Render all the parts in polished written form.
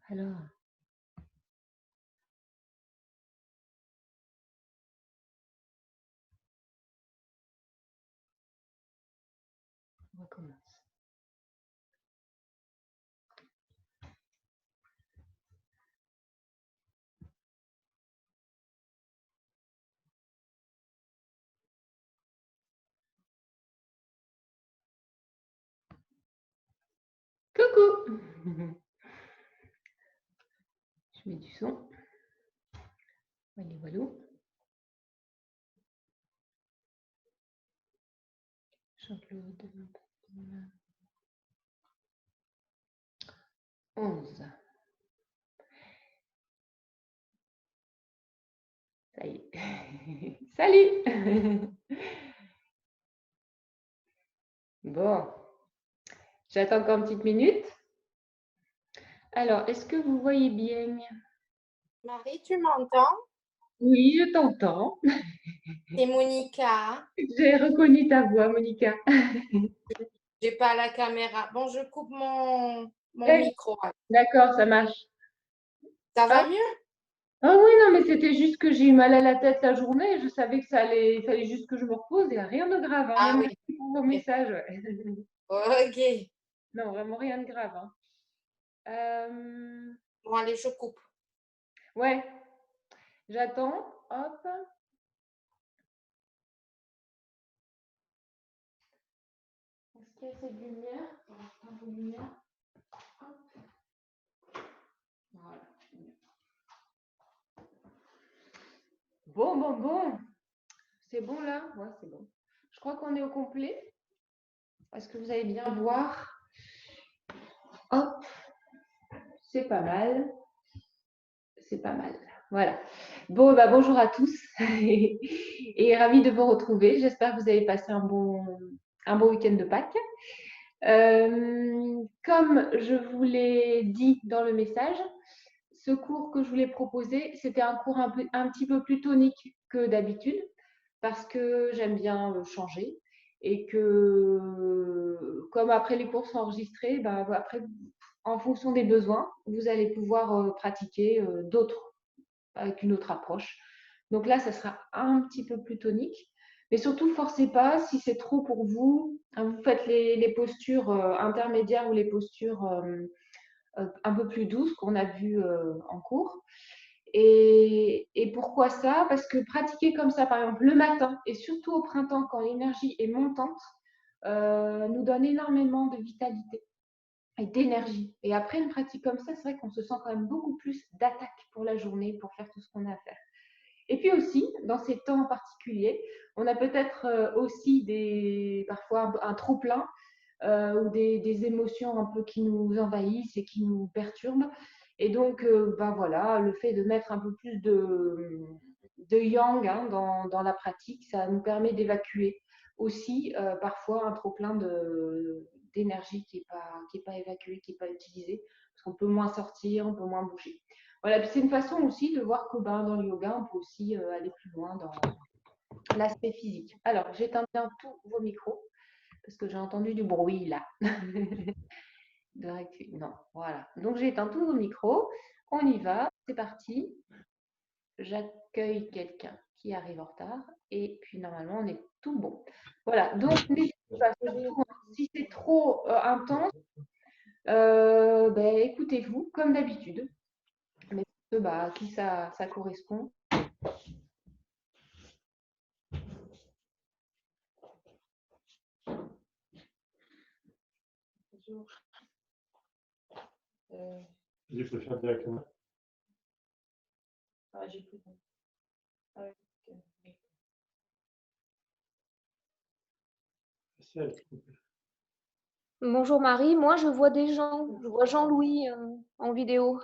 Alors, on recommence. Coucou. Je mets du son. Allez, voilà. Jean-Claude. 11. Ça y est. Salut. Bon, j'attends encore une petite minute. Alors, est-ce que vous voyez bien? Marie, tu m'entends? Oui, je t'entends. C'est Monica. J'ai reconnu ta voix, Monica. J'ai pas la caméra. Bon, je coupe mon Eh, micro. d'accord, ça marche. Ça Ah, va mieux? ah oui, non, mais c'était juste que j'ai eu mal à la tête la journée. Je savais que il fallait juste que je me repose. Il n'y a rien de grave, hein. Ah Même oui. merci pour vos Ok. messages. Ouais. Ok. Non, vraiment rien de grave, hein. Bon, allez, je coupe. Ouais, j'attends. Hop. Est-ce qu'il y a cette lumière? Un peu de lumière. Hop. Voilà. Bon. C'est bon là? Ouais, c'est bon. Je crois qu'on est au complet. Est-ce que vous allez bien voir? Hop, c'est pas mal. C'est pas mal. Voilà. Bon, bah, bonjour à tous et ravie de vous retrouver. J'espère que vous avez passé un bon week-end de Pâques. Comme je vous l'ai dit dans le message, ce cours que je voulais proposer, c'était un cours un petit peu plus tonique que d'habitude parce que j'aime bien changer et que comme après les cours sont enregistrés, bah, après, en fonction des besoins, vous allez pouvoir pratiquer d'autres avec une autre approche. Donc là, ça sera un petit peu plus tonique. Mais surtout, forcez pas, si c'est trop pour vous, vous faites les postures intermédiaires ou les postures un peu plus douces qu'on a vues en cours. Et pourquoi ça? Parce que pratiquer comme ça, par exemple, le matin, et surtout au printemps, quand l'énergie est montante, nous donne énormément de vitalité et d'énergie. Et après une pratique comme ça, c'est vrai qu'on se sent quand même beaucoup plus d'attaque pour la journée, pour faire tout ce qu'on a à faire. Et puis aussi, dans ces temps en particulier, on a peut-être aussi parfois un trop-plein ou des émotions un peu qui nous envahissent et qui nous perturbent. Et donc, ben voilà, le fait de mettre un peu plus de yang hein, dans la pratique, ça nous permet d'évacuer aussi parfois un trop-plein d'énergie qui est pas évacuée, qui n'est pas utilisée, parce qu'on peut moins sortir, on peut moins bouger. Voilà, puis c'est une façon aussi de voir que ben, dans le yoga, on peut aussi aller plus loin dans l'aspect physique. Alors, j'éteins bien tous vos micros parce que j'ai entendu du bruit là. Non, voilà. Donc, j'ai éteint tous vos micros. On y va, c'est parti. J'accueille quelqu'un qui arrive en retard et puis normalement, on est tout bon. Voilà, donc n'hésitez pas, surtout si c'est trop intense, ben, écoutez-vous comme d'habitude. Mais bah, à qui ça correspond. Je peux faire directement. Ah, j'ai plus. Ah, okay. Bonjour Marie, moi je vois des gens, je vois Jean-Louis en vidéo.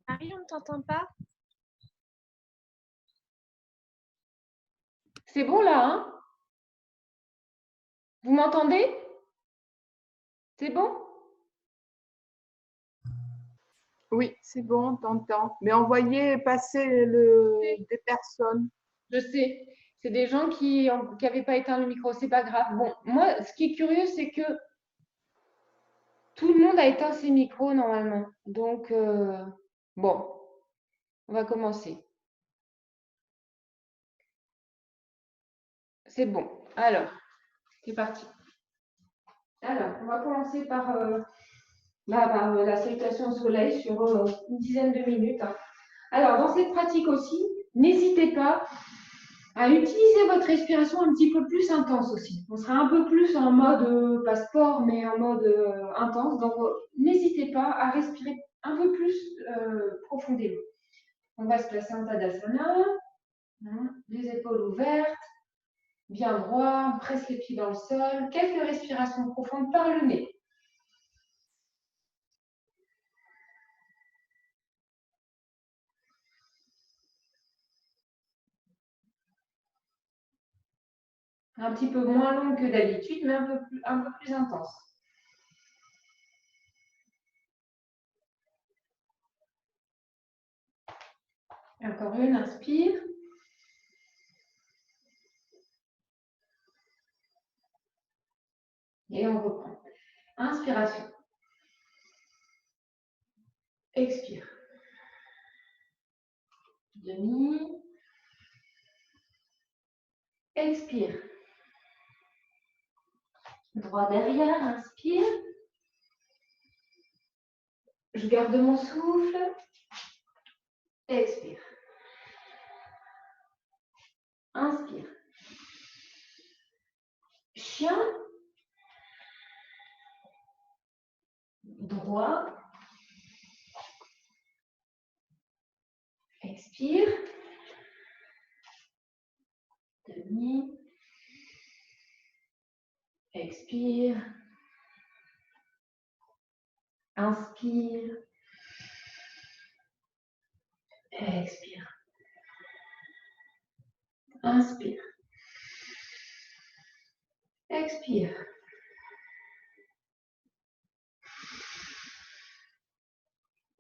Marie, on ne t'entend pas? C'est bon là, hein? Vous m'entendez? C'est bon? Oui, c'est bon, on t'entend. Mais on voyait passer des personnes. Je sais. C'est des gens qui n'avaient pas éteint le micro. C'est pas grave. Bon, moi, ce qui est curieux, c'est que tout le monde a éteint ses micros normalement. Donc, bon, on va commencer. C'est bon. Alors, c'est parti. Alors, on va commencer par la salutation au soleil sur une dizaine de minutes. Alors, dans cette pratique aussi, n'hésitez pas à utiliser votre respiration un petit peu plus intense aussi. On sera un peu plus en mode, pas sport, mais en mode intense. Donc, n'hésitez pas à respirer un peu plus profondément. On va se placer en Tadasana, les épaules ouvertes, bien droit, on presse les pieds dans le sol. Quelques respirations profondes par le nez. Un petit peu moins longue que d'habitude, mais un peu plus intense. Encore une, inspire. Et on reprend. Inspiration. Expire. Demi. Expire. Droit derrière, inspire. Je garde mon souffle. Expire. Inspire. Chien. Droit. Expire. Demi. Expire. Inspire. Expire. Inspire. Expire.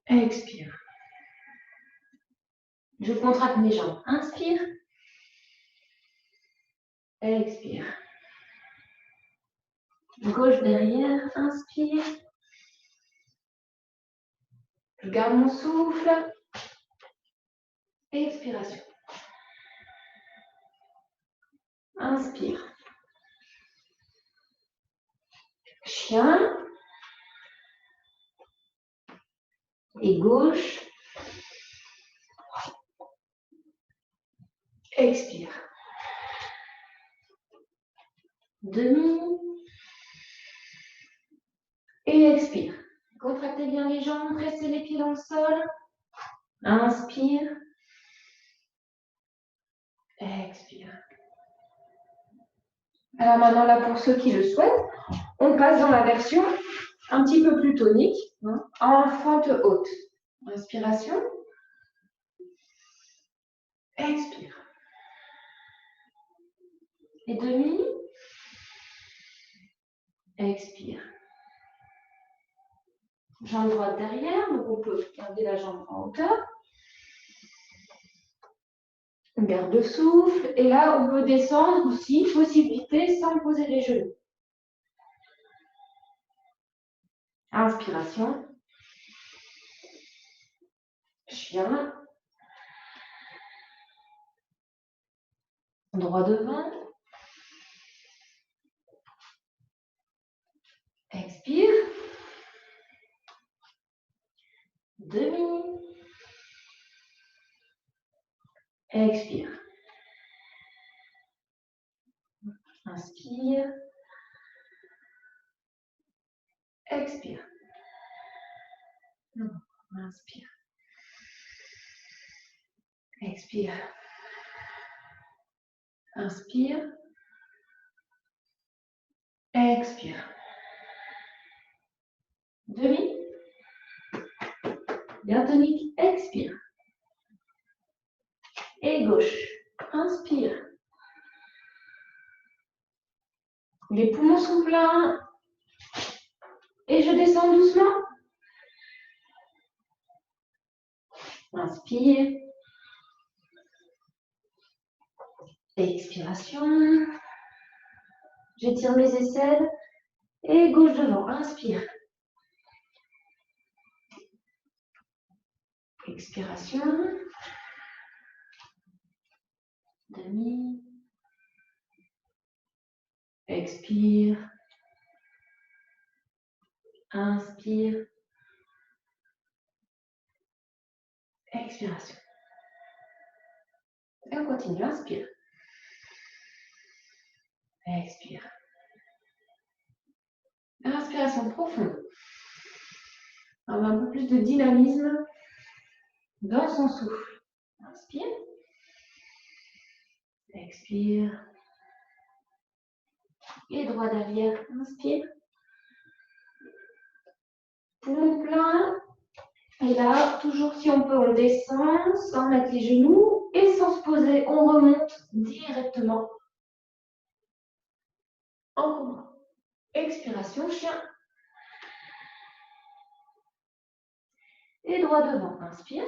Expire. Je contracte mes jambes. Inspire. Expire. Gauche derrière. Inspire. Je garde mon souffle. Expiration. Inspire. Chien. Et gauche. Expire. Demi. Et expire. Contractez bien les jambes, pressez les pieds dans le sol. Inspire. Expire. Alors maintenant, là, pour ceux qui le souhaitent, on passe dans la version un petit peu plus tonique, en fente haute. Inspiration. Expire. Et demi. Expire. Jambe droite derrière, donc on peut garder la jambe en hauteur. On garde le souffle. Et là, on peut descendre aussi, possibilité, sans poser les genoux. Inspiration. Chien. Droit devant. Expire. Demi. Expire. Inspire. Expire. Inspire. Expire. Inspire. Expire. Demi. Bien tonique. Expire. Et gauche. Inspire. Les poumons sont pleins. Et je descends doucement. Inspire. Expiration. J'étire mes aisselles. Et gauche devant. Inspire. Expiration. Demi. Expire. Inspire. Expiration. Et on continue. Inspire. Expire. Inspiration profonde. On a un peu plus de dynamisme dans son souffle. Inspire. Expire. Et droit derrière. Inspire. Poumon plein. Et là, toujours si on peut, on descend sans mettre les genoux et sans se poser. On remonte directement en cobra. Expiration, chien. Et droit devant. Inspire.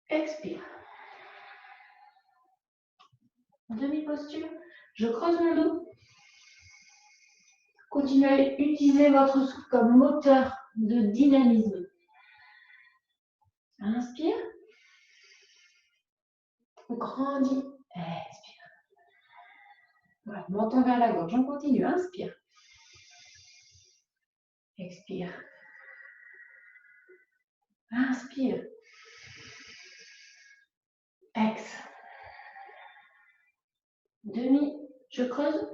Expire. Demi-posture. Je creuse mon dos. Continuez à utiliser votre souffle comme moteur de dynamisme. Inspire. Grandis. Expire. Voilà, menton vers la gorge. On continue. Inspire. Expire. Inspire. Ex. Demi. Je creuse.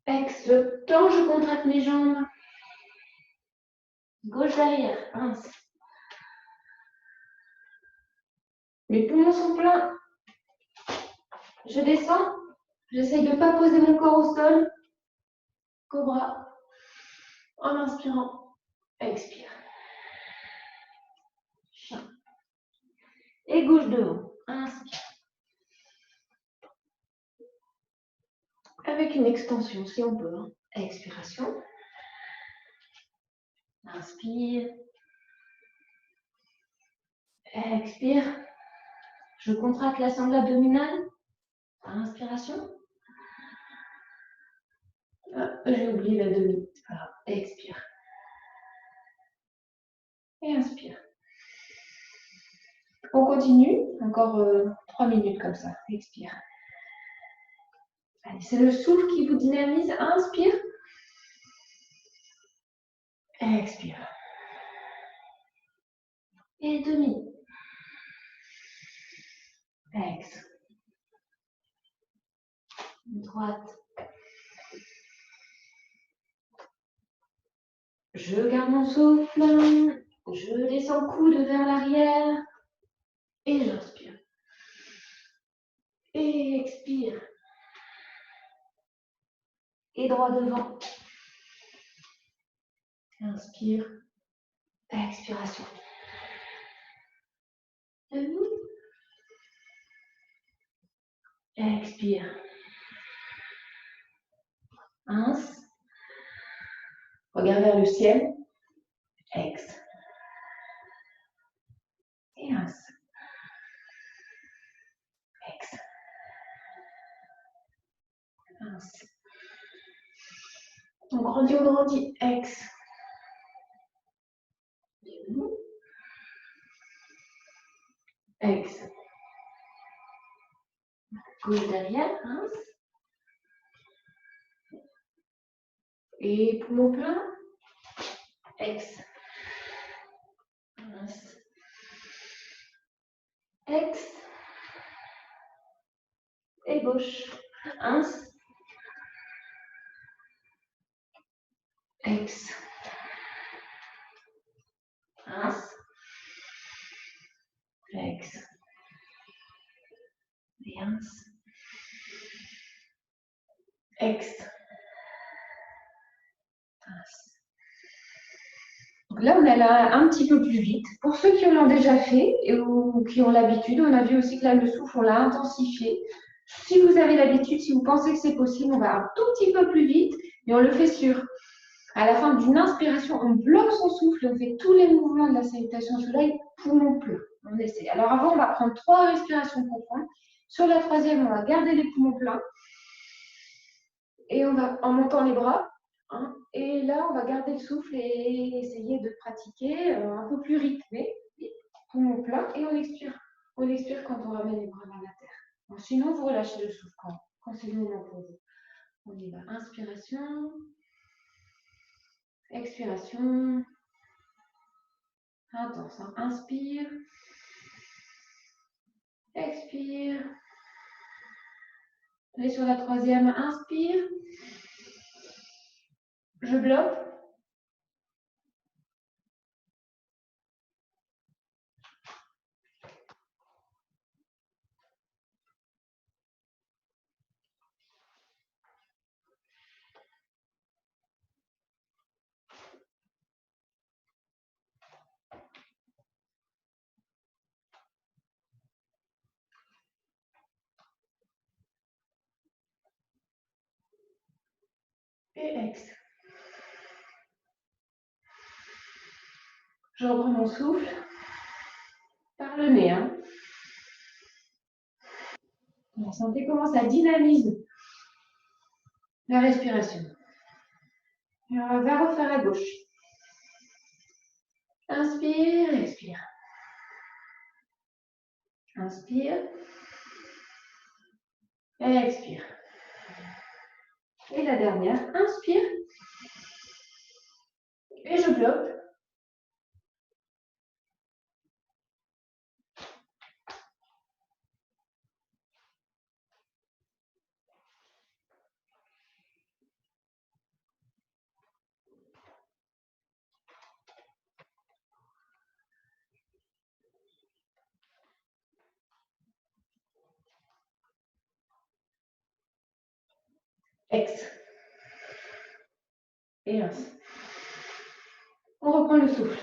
Ex. Je tends, je contracte mes jambes. Gauche derrière. Pince. Mes poumons sont pleins. Je descends. J'essaye de ne pas poser mon corps au sol. Cobra. En inspirant. Expire. Chien. Et gauche devant. Inspire. Avec une extension si on peut. Expiration. Inspire. Expire. Je contracte la sangle abdominale. Inspiration. Ah, j'ai oublié la demi. Alors, expire. Et inspire. On continue. Encore 3 minutes comme ça. Expire. Allez, c'est le souffle qui vous dynamise. Inspire. Expire. Et demi. Ex. Droite. Je garde mon souffle. Je descends coude vers l'arrière. Et j'inspire. Et expire. Et droit devant. Inspire. Expiration. Demi. Expire. Ins. Regarde vers le ciel. Ex. Et ins. Ex. Ins. On grandit. Ex. Ex. Gauche derrière. Ins. Et poumon plein. Ex. Ins. Ex. Et gauche. Ins. Ex. Ins. Ex. Et ins. Ex. Ins. Là, on est allé un petit peu plus vite. Pour ceux qui l'ont déjà fait ou qui ont l'habitude, on a vu aussi que là, le souffle, on l'a intensifié. Si vous avez l'habitude, si vous pensez que c'est possible, on va un tout petit peu plus vite et on le fait sur. À la fin d'une inspiration, on bloque son souffle, on fait tous les mouvements de la salutation au soleil, poumons pleins. On essaie. Alors avant, on va prendre 3 respirations profondes. Sur la 3e, on va garder les poumons pleins. Et on va, en montant les bras, hein, et là, on va garder le souffle et essayer de pratiquer un peu plus rythmé, poumons pleins, et on expire. On expire quand on ramène les bras vers la terre. Bon, sinon, vous relâchez le souffle quand c'est le moment pour vous. On y va. Inspiration. Expiration. Intense. Hein. Inspire. Expire. Et sur la 3e, inspire. Je bloque. Et ex. Je reprends mon souffle par le nez. Hein. Vous sentez comment ça dynamise la respiration. Et on va refaire à gauche. Inspire, expire. Inspire. Et expire. Et la dernière, inspire. Et je bloque. Ex. Et ins. On reprend le souffle.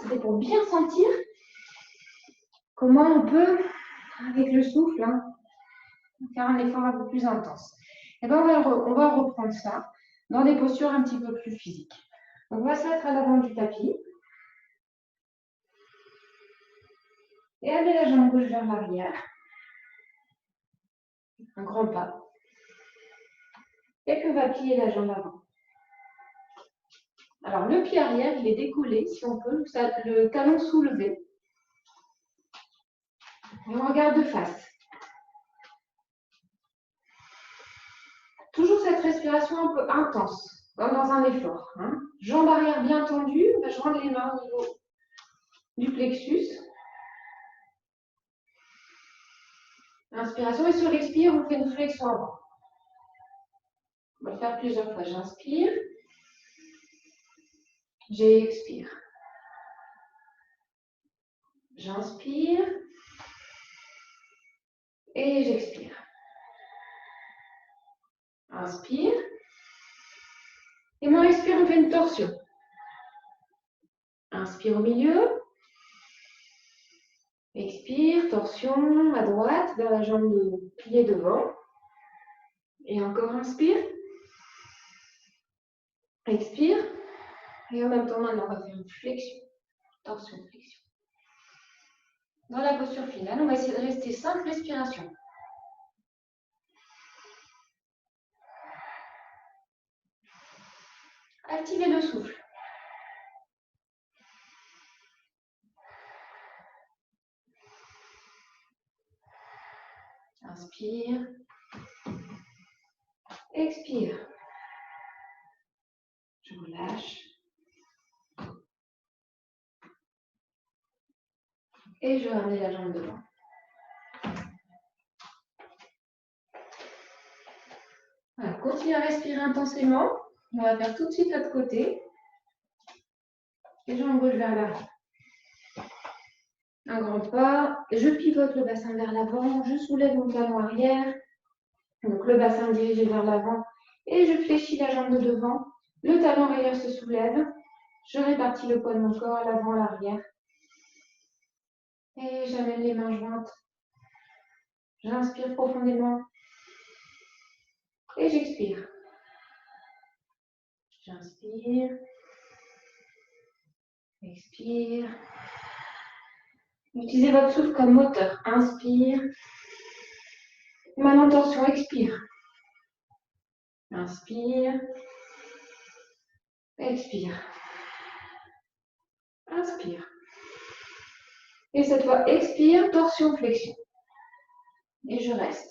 C'était pour bien sentir comment on peut, avec le souffle, hein, faire un effort un peu plus intense. Et ben on va reprendre ça dans des postures un petit peu plus physiques. Donc, on va se mettre à l'avant du tapis. Et amener la jambe gauche vers l'arrière. Un grand pas. Et puis on va plier la jambe avant. Alors le pied arrière, il est décollé, si on peut, le talon soulevé. Et on regarde de face. Toujours cette respiration un peu intense, comme dans un effort. Hein. Jambe arrière bien tendue, on va joindre les mains au niveau du plexus. Inspiration et sur l'expire, on fait une flexion avant. On va le faire plusieurs fois. J'inspire. J'expire. J'inspire. Et j'expire. Inspire. Et moi, expire, on fait une torsion. Inspire au milieu. Expire, torsion à droite, vers la jambe de pied devant. Et encore inspire. Expire. Et en même temps, maintenant, on va faire une flexion. Torsion, flexion. Dans la posture finale, on va essayer de rester 5 respirations. Activez le souffle. Inspire. Expire. Je relâche. Et je ramène la jambe devant. Voilà, continuez à respirer intensément. On va faire tout de suite l'autre côté. Et jambe gauche vers l'arrière. Un grand pas. Je pivote le bassin vers l'avant. Je soulève mon talon arrière. Donc le bassin dirigé vers l'avant. Et je fléchis la jambe de devant. Le talon arrière se soulève. Je répartis le poids de mon corps à l'avant, à l'arrière. Et j'amène les mains jointes. J'inspire profondément. Et j'expire. J'inspire. Expire. Utilisez votre souffle comme moteur. Inspire. Maintenant, tension, expire. Inspire. Expire. Inspire. Et cette fois, expire, torsion, flexion. Et je reste.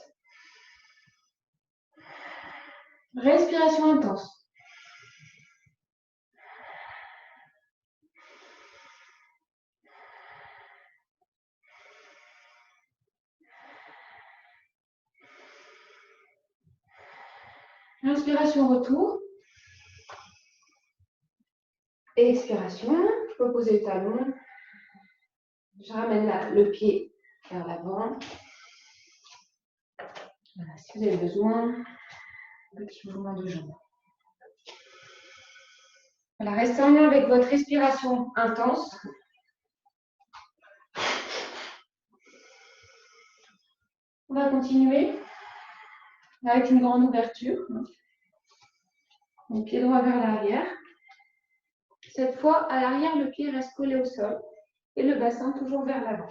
Respiration intense. Inspiration, retour. Expiration. Je peux poser le talon. Je ramène le pied vers l'avant. Voilà, si vous avez besoin, petit mouvement de jambes. Voilà, restez en lien avec votre respiration intense. On va continuer avec une grande ouverture. Le pied droit vers l'arrière. Cette fois, à l'arrière, le pied reste collé au sol et le bassin toujours vers l'avant.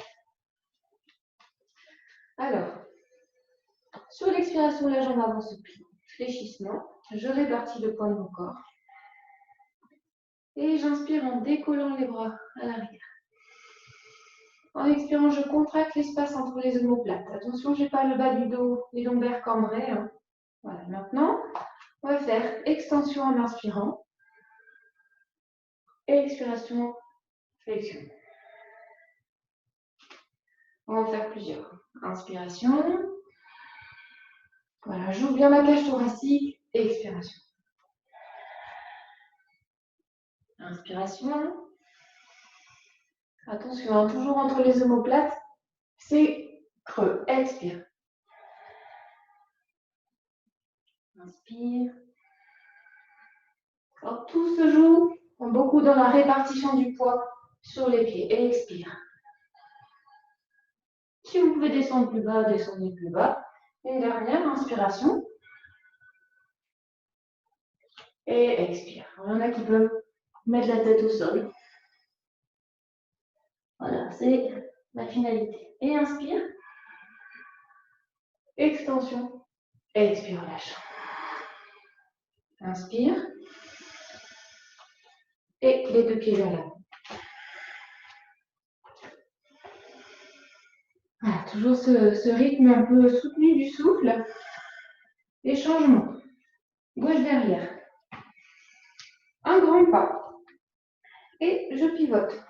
Alors, sur l'expiration, la jambe avant se plie. Fléchissement. Je répartis le poids de mon corps. Et j'inspire en décollant les bras à l'arrière. En expirant, je contracte l'espace entre les omoplates. Attention, je n'ai pas le bas du dos, les lombaires cambrés. Hein. Voilà, maintenant, on va faire extension en inspirant. Et expiration, flexion. On va en faire plusieurs. Inspiration. Voilà, j'ouvre bien ma cage thoracique. Expiration. Inspiration. Attention, hein, toujours entre les omoplates. C'est creux. Expire. Inspire. Alors, tout se joue beaucoup dans la répartition du poids sur les pieds. Et expire. Si vous pouvez descendre plus bas, descendez plus bas. Une dernière inspiration. Et expire. Il y en a qui peuvent mettre la tête au sol. Voilà, c'est la finalité. Et inspire. Extension. Expire, lâche. Inspire. Et les deux pieds vers l'avant. Voilà, toujours ce rythme un peu soutenu du souffle. Et changement. Gauche derrière. Un grand pas. Et je pivote.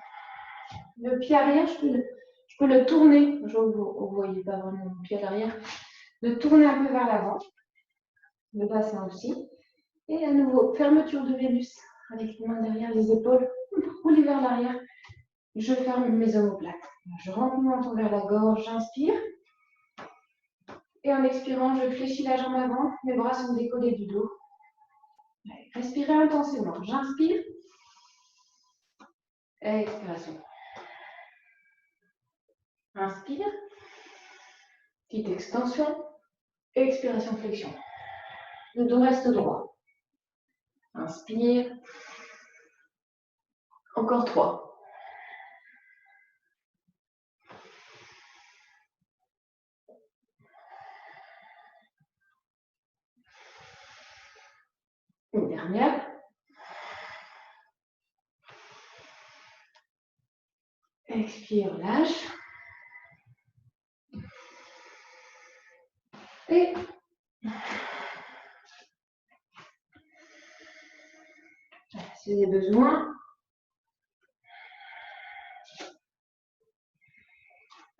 Le pied arrière, je peux le tourner. Je vois que vous ne voyez pas vraiment mon pied à l'arrière. Le tourner un peu vers l'avant. Le bassin aussi. Et à nouveau, fermeture de l'utérus avec les mains derrière les épaules. Rouler vers l'arrière. Je ferme mes omoplates. Je rentre mon menton vers la gorge. J'inspire. Et en expirant, je fléchis la jambe avant. Mes bras sont décollés du dos. Respirez intensément. J'inspire. Expiration. Inspire. Petite extension. Expiration, flexion. Le dos reste droit. Inspire. Encore 3. Une dernière. Expire, lâche. Et si vous avez besoin,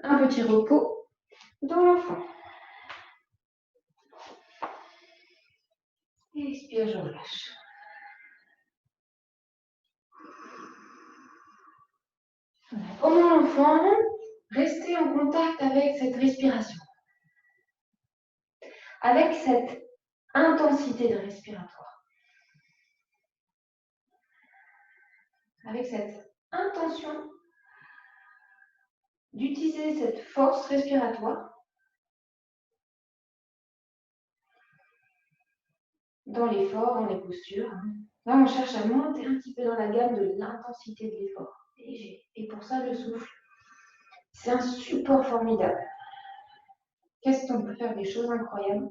un petit repos dans l'enfant. Expire, je relâche. Voilà. Pendant l'enfant, restez en contact avec cette respiration, avec cette intensité de respiratoire, avec cette intention d'utiliser cette force respiratoire dans l'effort, dans les postures. Là, on cherche à monter un petit peu dans la gamme de l'intensité de l'effort. Et pour ça, le souffle, c'est un support formidable. Qu'est-ce qu'on peut faire des choses incroyables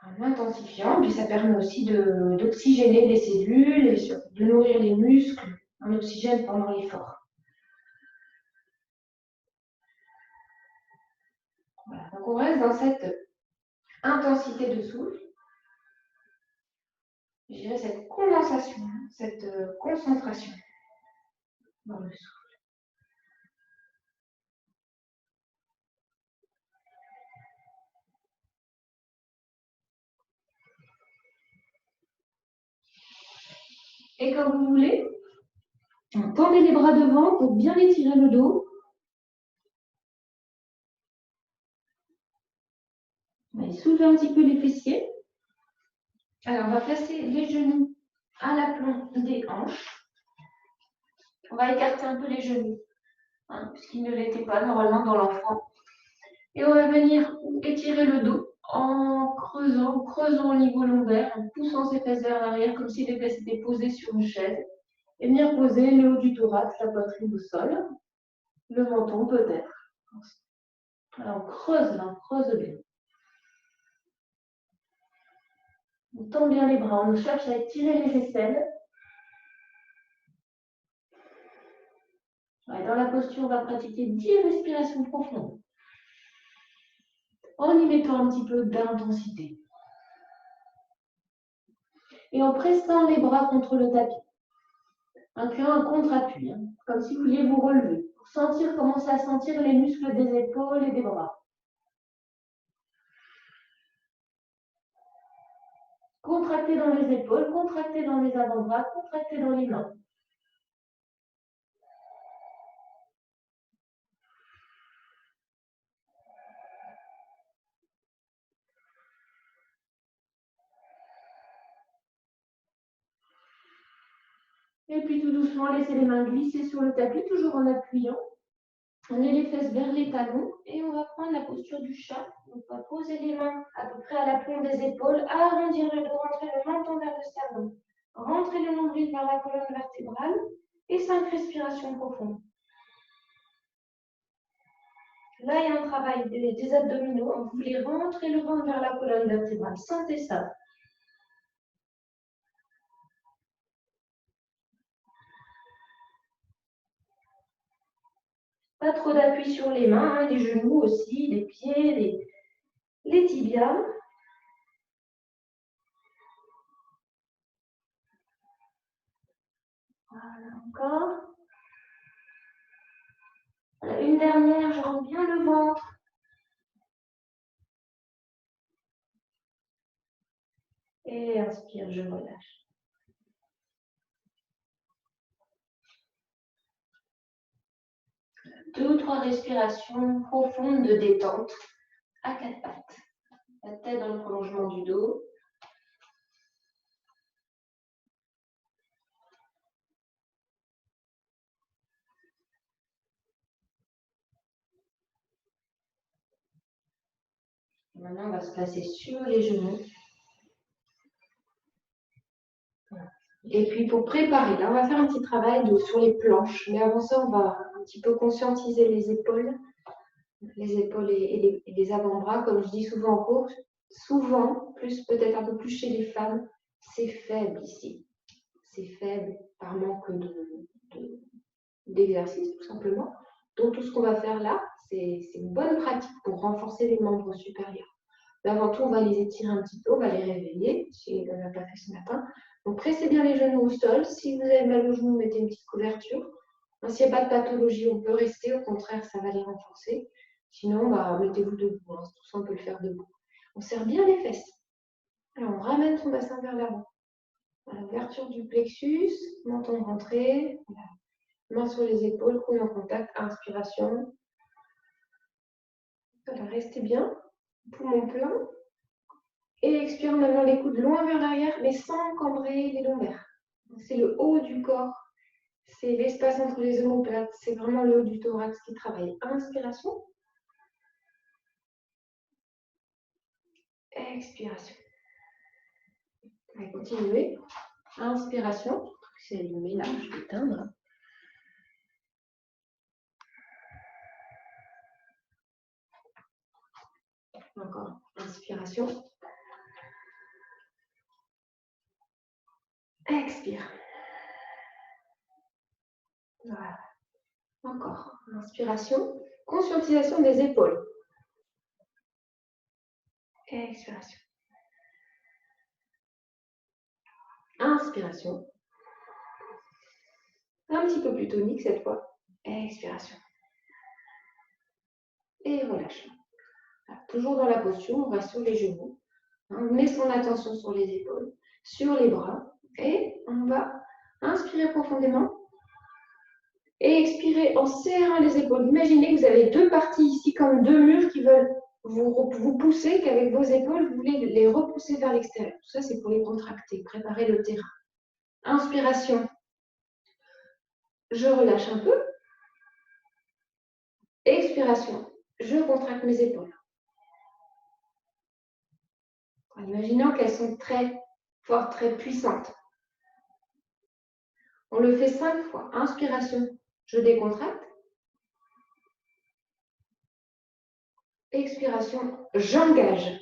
en intensifiant, puis ça permet aussi d'oxygéner les cellules et de nourrir les muscles en oxygène pendant l'effort. Voilà. Donc on reste dans cette intensité de souffle. Je dirais cette condensation, cette concentration dans le souffle. Et quand vous voulez, tendez les bras devant pour bien étirer le dos. Allez, soulevez un petit peu les fessiers. Alors, on va placer les genoux à l'aplomb des hanches. On va écarter un peu les genoux, puisqu'ils ne l'étaient pas normalement dans l'enfant. Et on va venir étirer le dos en creusant au niveau lombaire, en poussant ses fesses vers l'arrière, comme si les fesses étaient posées sur une chaise. Et venir poser le haut du thorax, la poitrine au sol, le menton peut-être. Alors, on creuse là, on creuse bien. On tend bien les bras, on cherche à étirer les aisselles. Ouais, dans la posture, on va pratiquer 10 respirations profondes, en y mettant un petit peu d'intensité. Et en pressant les bras contre le tapis, incluant un contre-appui, comme si vous vouliez vous relever, pour commencer à sentir les muscles des épaules et des bras. Contractez dans les épaules, contractez dans les avant-bras, contractez dans les mains. Et puis tout doucement, laissez les mains glisser sur le tapis, toujours en appuyant. On met les fesses vers les talons et on va prendre la posture du chat. On va poser les mains à peu près à l'aplomb des épaules, arrondir le dos, rentrer le menton vers le sternum, rentrer le nombril vers la colonne vertébrale et 5 respirations profondes. Là, il y a un travail des abdominaux. Vous voulez rentrer le ventre vers la colonne vertébrale. Sentez ça. Pas trop d'appui sur les mains, les genoux aussi, les pieds, les tibias. Voilà, encore. Voilà, une dernière, je rentre bien le ventre. Et inspire, je relâche. Deux ou trois respirations profondes de détente à 4 pattes. La tête dans le prolongement du dos. Maintenant, on va se placer sur les genoux. Et puis, pour préparer, là, on va faire un petit travail sur les planches. Mais avant ça, on va un petit peu conscientiser les épaules et les avant-bras. Comme je dis souvent en cours, souvent, plus peut-être un peu plus chez les femmes, c'est faible ici. C'est faible par manque d'exercice, tout simplement. Donc, tout ce qu'on va faire là, c'est une bonne pratique pour renforcer les membres supérieurs. Mais avant tout, on va les étirer un petit peu, on va les réveiller, si on n'a pas fait ce matin. Donc, pressez bien les genoux au sol. Si vous avez mal aux genoux, mettez une petite couverture. S'il n'y a pas de pathologie, on peut rester. Au contraire, ça va les renforcer. Sinon, mettez-vous debout. Tout ça, on peut le faire debout. On serre bien les fesses. Alors, on ramène son bassin vers l'avant. L'ouverture du plexus, menton rentré. Voilà. Mains sur les épaules, coude en contact, inspiration. Voilà, restez bien. Poumon plein. Et expire en amenant les coudes loin vers l'arrière, mais sans cambrer les lombaires. C'est le haut du corps. C'est l'espace entre les omoplates. C'est vraiment le haut du thorax qui travaille. Inspiration. Expiration. Allez, continuez. Inspiration. C'est allumé là, je vais éteindre. Encore. Inspiration. Expire. Voilà. Encore. Inspiration. Conscientisation des épaules. Expiration. Inspiration. Un petit peu plus tonique cette fois. Expiration. Et relâchement. Voilà. Toujours dans la posture, on va sur les genoux. On met son attention sur les épaules, sur les bras. Et on va inspirer profondément. Et expirer en serrant les épaules. Imaginez que vous avez deux parties ici, comme deux murs qui veulent vous pousser, qu'avec vos épaules, vous voulez les repousser vers l'extérieur. Tout ça, c'est pour les contracter, préparer le terrain. Inspiration. Je relâche un peu. Expiration. Je contracte mes épaules. En imaginant qu'elles sont très fortes, très puissantes. On le fait 5 fois. Inspiration. Je décontracte. Expiration. J'engage.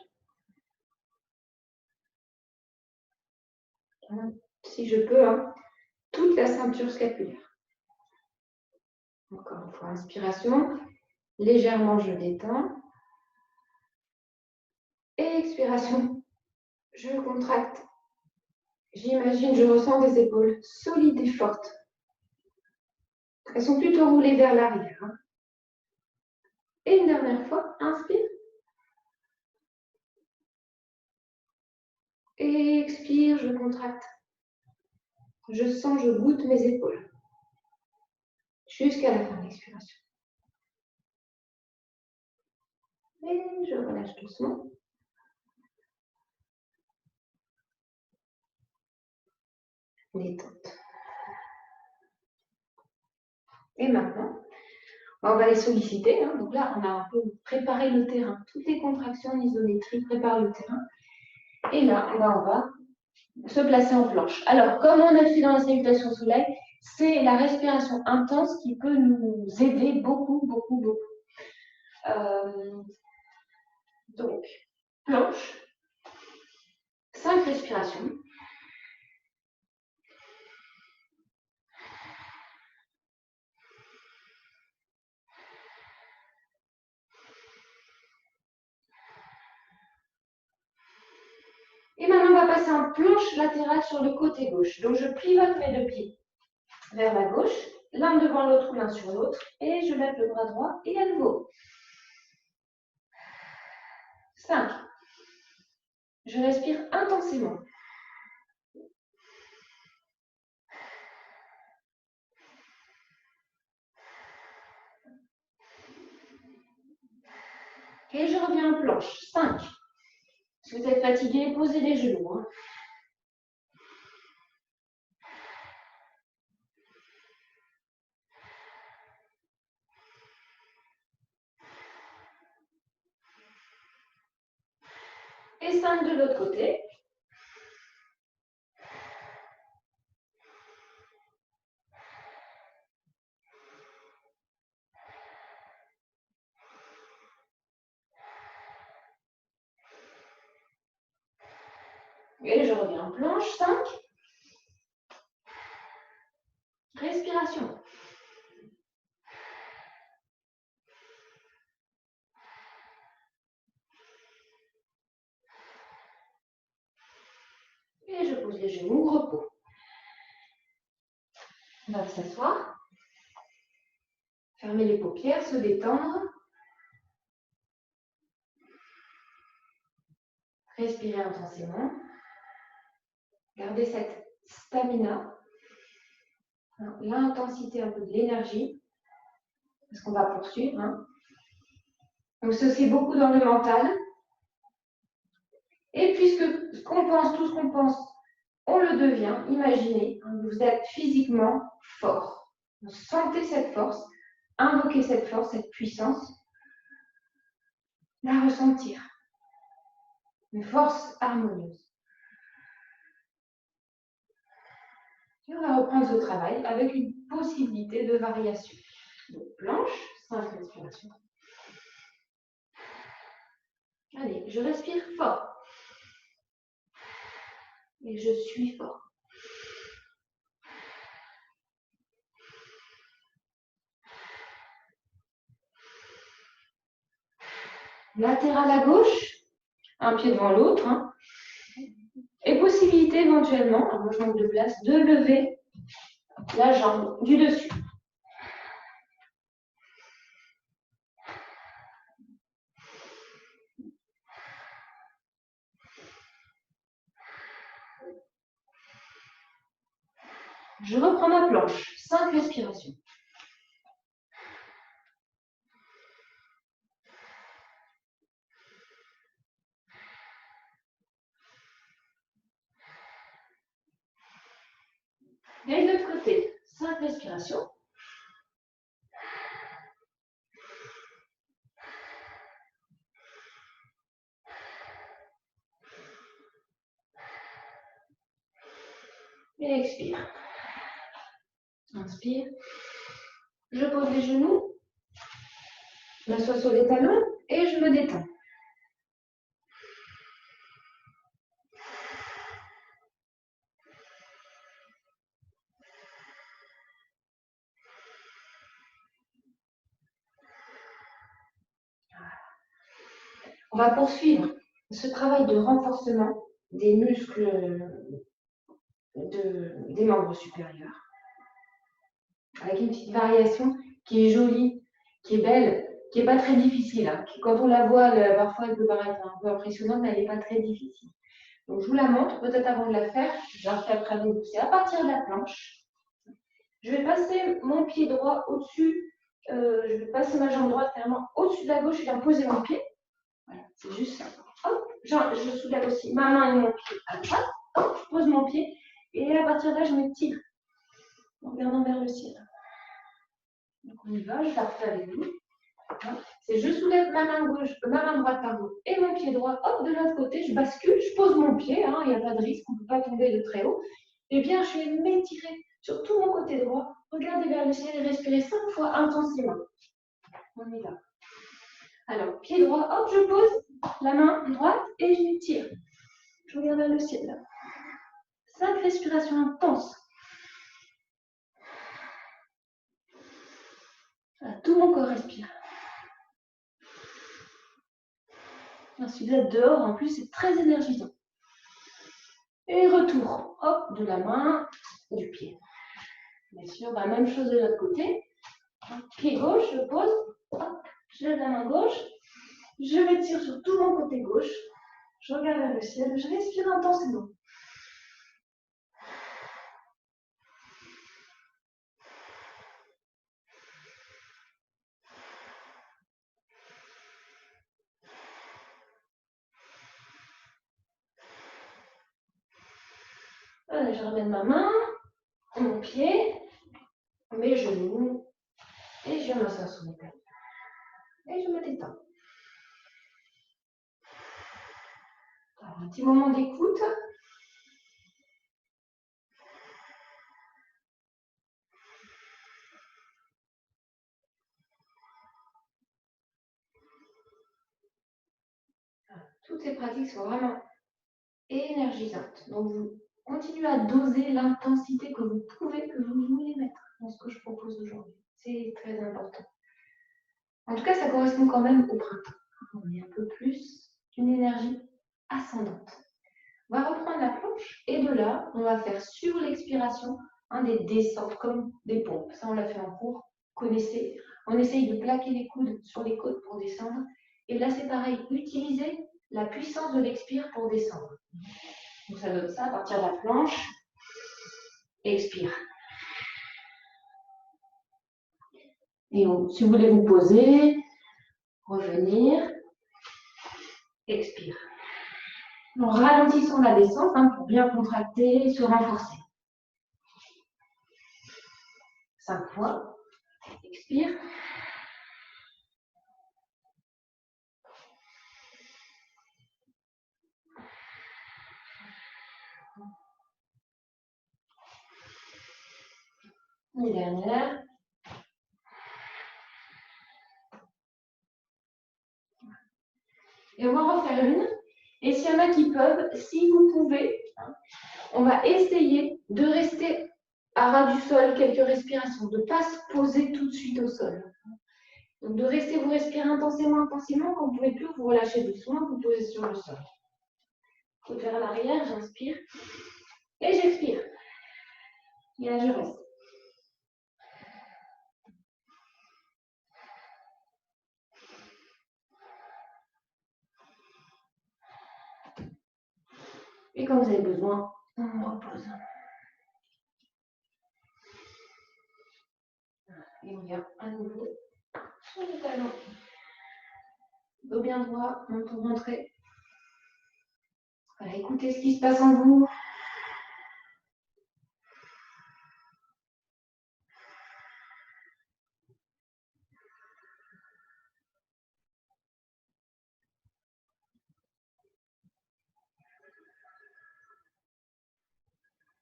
Si je peux, hein, toute la ceinture scapulaire. Encore une fois, inspiration. Légèrement, je détends. Expiration. Je contracte. J'imagine, je ressens des épaules solides et fortes. Elles sont plutôt roulées vers l'arrière. Hein. Et une dernière fois, inspire. Et expire, je contracte. Je sens, je goûte mes épaules. Jusqu'à la fin de l'expiration. Et je relâche doucement. Détente. Et maintenant, on va les solliciter. Hein. Donc là, on a un peu préparé le terrain. Toutes les contractions en isométrie préparent le terrain. Et là, on va se placer en planche. Alors, comme on a fait dans la salutation soleil, c'est la respiration intense qui peut nous aider beaucoup, beaucoup, beaucoup. Donc, planche, 5 respirations. Et maintenant, on va passer en planche latérale sur le côté gauche. Donc, je pivote mes deux pieds vers la gauche, l'un devant l'autre ou l'un sur l'autre, et je lève le bras droit et à nouveau. 5. Je respire intensément. Et je reviens en planche. 5. Si vous êtes fatigué, posez les genoux. Hein. Et 5 de l'autre côté. Et je reviens en planche. 5. Respiration. Et je pose les genoux, repos. On va s'asseoir. Fermer les paupières, se détendre. Respirez intensément. Gardez cette stamina. l'intensité, un peu de l'énergie, parce qu'on va poursuivre. Hein. Donc, ceci beaucoup dans le mental. Et puisque ce qu'on pense, tout ce qu'on pense, on le devient, imaginez, hein, vous êtes physiquement fort. Vous sentez cette force, invoquez cette force, cette puissance, la ressentir. Une force harmonieuse. Et on va reprendre ce travail avec une possibilité de variation. Donc, planche, 5 respirations. Allez, je respire fort. Et je suis fort. Latéral à gauche, un pied devant l'autre. Hein. Et possibilité éventuellement, à je manque de place, de lever la jambe du dessus. Je reprends ma planche, 5 respirations. Et de l'autre côté, 5 respirations. Et expire. Inspire. Je pose les genoux. Je m'assois sur les talons et je me détends. On va poursuivre ce travail de renforcement des muscles des membres supérieurs. Avec une petite variation qui est jolie, qui est belle, qui n'est pas très difficile. Hein. Quand on la voit, parfois elle peut paraître un peu impressionnante, mais elle n'est pas très difficile. Donc je vous la montre, peut-être avant de la faire, j'ai fait après vous. C'est à partir de la planche. Je vais passer mon pied droit au-dessus, je vais passer ma jambe droite carrément au-dessus de la gauche et bien poser mon pied. Voilà, c'est juste ça. Hop, je soulève aussi ma main et mon pied à droite. Hop, je pose mon pied et à partir de là, je me tire en regardant vers le ciel. Donc on y va, je parfais avec vous. C'est je soulève ma main gauche, ma main droite pardon, et mon pied droit. Hop, de l'autre côté, je bascule, je pose mon pied. Il n'y a pas de risque, on ne peut pas tomber de très haut. Et bien, je vais m'étirer sur tout mon côté droit. Regardez vers le ciel et respirez 5 fois intensément. On y va. Alors, pied droit, hop, je pose la main droite et je m'étire. Je regarde vers le ciel. 5 respirations intenses. Tout mon corps respire. Si vous êtes dehors, en plus, c'est très énergisant. Et retour, hop, de la main, du pied. Bien sûr, même chose de l'autre côté. Pied gauche, je pose, hop, je lève la main gauche, je m'étire sur tout mon côté gauche, je regarde vers le ciel, je respire intensément. Allez, je ramène ma main, mon pied, mes genoux, et je m'assois sur mes talons. Et je me détends. Alors, un petit moment d'écoute. Toutes ces pratiques sont vraiment énergisantes. Donc, vous continuez à doser l'intensité que vous pouvez, que vous voulez mettre dans ce que je propose aujourd'hui. C'est très important. En tout cas, ça correspond quand même au printemps. On est un peu plus d'une énergie ascendante. On va reprendre la planche et de là, on va faire sur l'expiration des descentes comme des pompes. Ça, on l'a fait en cours. Vous connaissez. On essaye de plaquer les coudes sur les côtes pour descendre. Et là, c'est pareil. Utilisez la puissance de l'expire pour descendre. Donc, ça donne ça à partir de la planche. Expire. Et si vous voulez vous poser, revenir, expire. En ralentissant la descente pour bien contracter et se renforcer. 5 fois. Expire. Et dernière. Et on va refaire une. Et s'il y en a qui peuvent, si vous pouvez, on va essayer de rester à ras du sol quelques respirations, de ne pas se poser tout de suite au sol. Donc de rester, vous respirez intensément, intensément. Quand vous ne pouvez plus, vous relâchez doucement, vous posez sur le sol. Côte vers l'arrière, j'inspire. Et j'expire. Et là, je reste. Et quand vous avez besoin, on repose. Et on vient à nouveau sur le talon. Dos bien droit, menton rentré. Voilà, écoutez ce qui se passe en vous.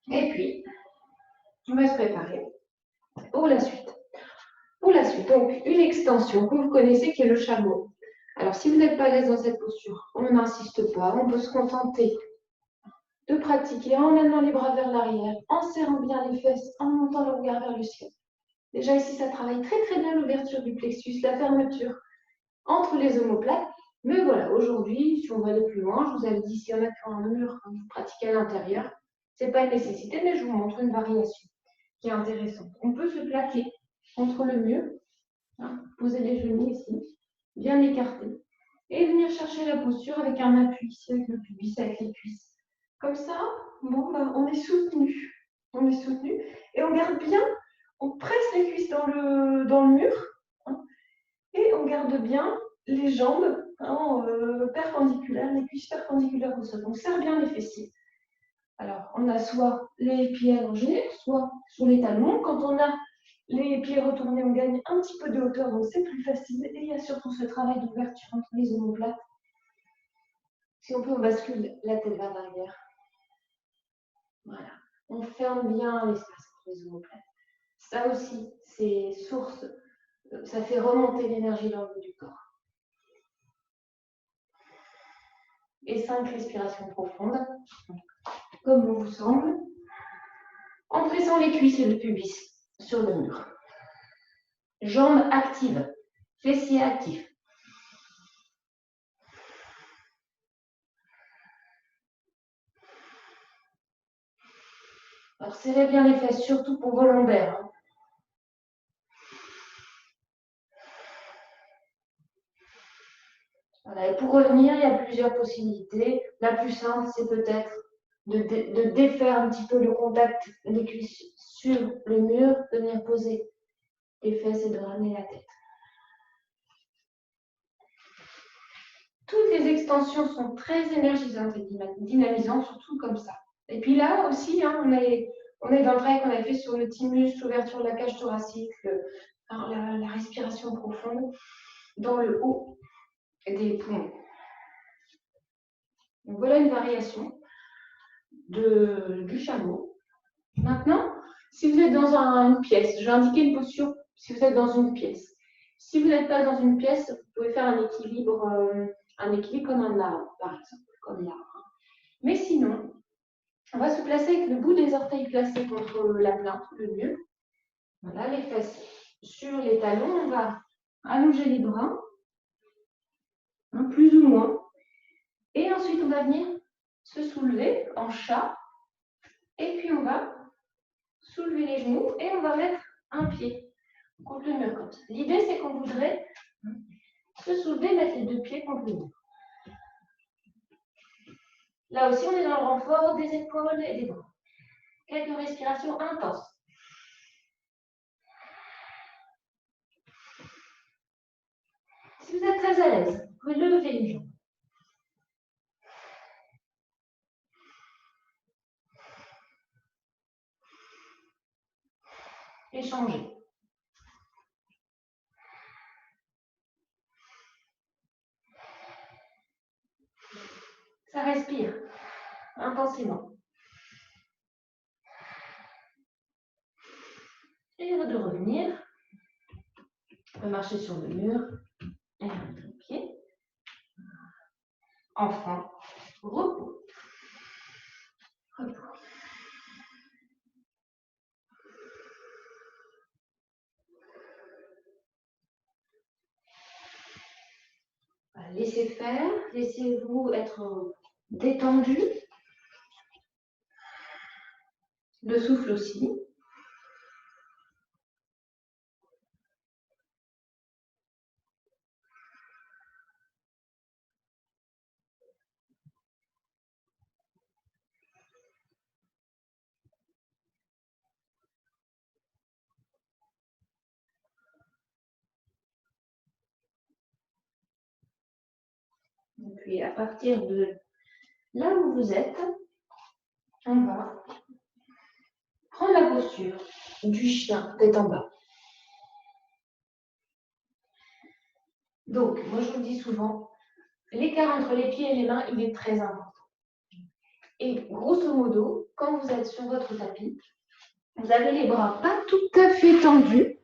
Et puis, on va se préparer pour la suite. Pour la suite, donc une extension que vous connaissez qui est le chameau. Alors, si vous n'êtes pas à l'aise dans cette posture, on n'insiste pas, on peut se contenter de pratiquer en amenant les bras vers l'arrière, en serrant bien les fesses, en montant le regard vers le ciel. Déjà ici, ça travaille très très bien l'ouverture du plexus, la fermeture entre les omoplates. Mais voilà, aujourd'hui, si on va aller plus loin, je vous avais dit, s'il y en a qui ont un mur, quand vous pratiquez à l'intérieur, ce n'est pas une nécessité, mais je vous montre une variation qui est intéressante. On peut se plaquer contre le mur, poser les genoux ici, bien écartés, et venir chercher la posture avec un appui ici, avec le pubis, avec les cuisses. Comme ça, bon, on est soutenu. On est soutenu et on garde bien, on presse les cuisses dans le mur et on garde bien les jambes perpendiculaires, les cuisses perpendiculaires au sol. On serre bien les fessiers. Alors, on a soit les pieds allongés, soit sur les talons. Quand on a les pieds retournés, on gagne un petit peu de hauteur, donc c'est plus facile. Et il y a surtout ce travail d'ouverture entre les omoplates. Si on peut, on bascule la tête vers l'arrière. Voilà. On ferme bien l'espace entre les omoplates. Ça aussi, c'est source, ça fait remonter l'énergie dans le haut du corps. Et 5 respirations profondes, comme bon vous semble, en pressant les cuisses et le pubis sur le mur. Jambes actives, fessiers actifs. Alors serrez bien les fesses, surtout pour vos lombaires. Voilà, et pour revenir, il y a plusieurs possibilités. La plus simple, c'est peut-être de défaire un petit peu le contact des cuisses sur le mur, de venir poser les fesses et de ramener la tête. Toutes les extensions sont très énergisantes et dynamisantes, surtout comme ça. Et puis là aussi, on est dans le travail qu'on avait fait sur le thymus, l'ouverture de la cage thoracique, la respiration profonde dans le haut des poumons. Donc voilà une variation du chameau. Maintenant, si vous êtes dans une pièce, je vais indiquer une posture si vous êtes dans une pièce. Si vous n'êtes pas dans une pièce, vous pouvez faire un équilibre comme un arbre, par exemple, comme l'arbre. Mais sinon, on va se placer avec le bout des orteils placés contre la plainte, le mur. Voilà, les fesses sur les talons. On va allonger les bras, plus ou moins. Et ensuite, on va venir se soulever en chat. Et puis, on va soulever les genoux et on va mettre un pied contre le mur comme ça. L'idée, c'est qu'on voudrait se soulever, mettre les 2 pieds contre le mur. Là aussi, on est dans le renfort des épaules et des bras. Quelques respirations intenses. Si vous êtes très à l'aise, vous pouvez lever une jambe. Et changer. Ça respire intensément. Et de revenir. On peut marcher sur le mur. Et remettre les pieds. Enfin, repos. Repos. Laissez faire, laissez-vous être détendu. Le souffle aussi. Et puis à partir de là où vous êtes, on va prendre la posture du chien tête en bas. Donc, moi je vous le dis souvent, l'écart entre les pieds et les mains, il est très important. Et grosso modo, quand vous êtes sur votre tapis, vous avez les bras pas tout à fait tendus,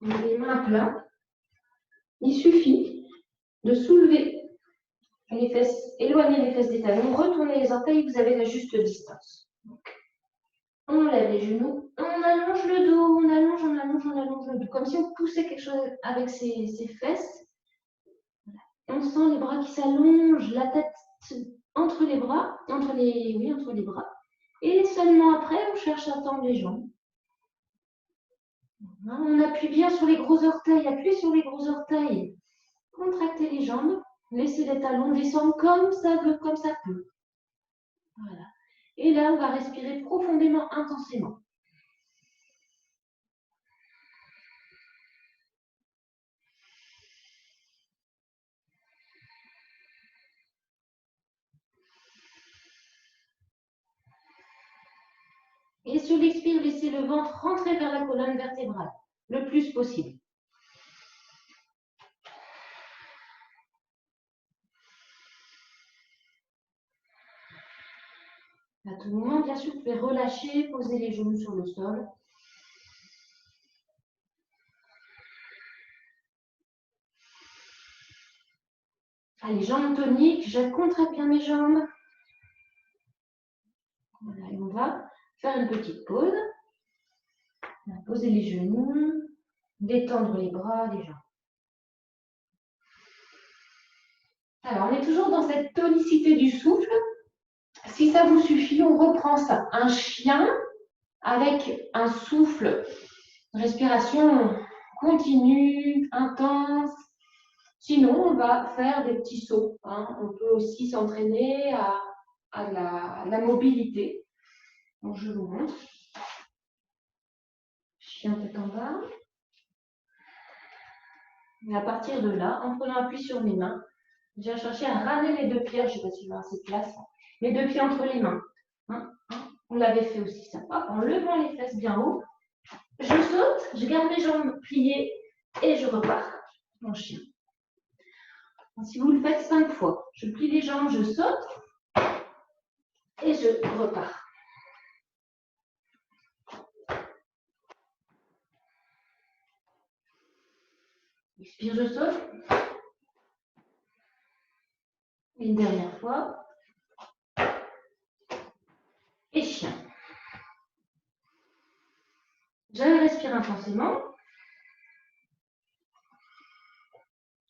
les mains pleines. Il suffit de soulever les fesses, éloigner les fesses des talons, retourner les orteils, vous avez la juste distance. Donc, on lève les genoux, on allonge le dos, on allonge le dos, comme si on poussait quelque chose avec ses fesses. On sent les bras qui s'allongent, la tête entre les bras, entre les bras. Et seulement après, on cherche à tendre les jambes. On appuie bien sur les gros orteils, appuyez sur les gros orteils. Contractez les jambes, laissez les talons descendre comme ça veut, comme ça peut. Voilà. Et là, on va respirer profondément, intensément. Et sur l'expire, laissez le ventre rentrer vers la colonne vertébrale, le plus possible. À tout moment, bien sûr, vous pouvez relâcher, poser les genoux sur le sol. Allez, jambes toniques, je contracte bien mes jambes. Voilà, et on va faire une petite pause. On va poser les genoux, détendre les bras, les jambes. Alors, on est toujours dans cette tonicité du souffle. Si ça vous suffit, on reprend ça. Un chien avec un souffle, respiration continue, intense. Sinon, on va faire des petits sauts. On peut aussi s'entraîner à la mobilité. Donc, je vous montre. Chien tête en bas. Et à partir de là, en prenant appui sur mes mains, je vais chercher à ramener les deux pieds. Je ne sais pas si j'ai assez de place. Les deux pieds entre les mains. On l'avait fait aussi ça. Hop, en levant les fesses bien haut. Je saute, je garde mes jambes pliées et je repars en chien. Si vous le faites 5 fois, je plie les jambes, je saute et je repars. Expire, je saute. Une dernière fois. Et chien. Je respire intensément.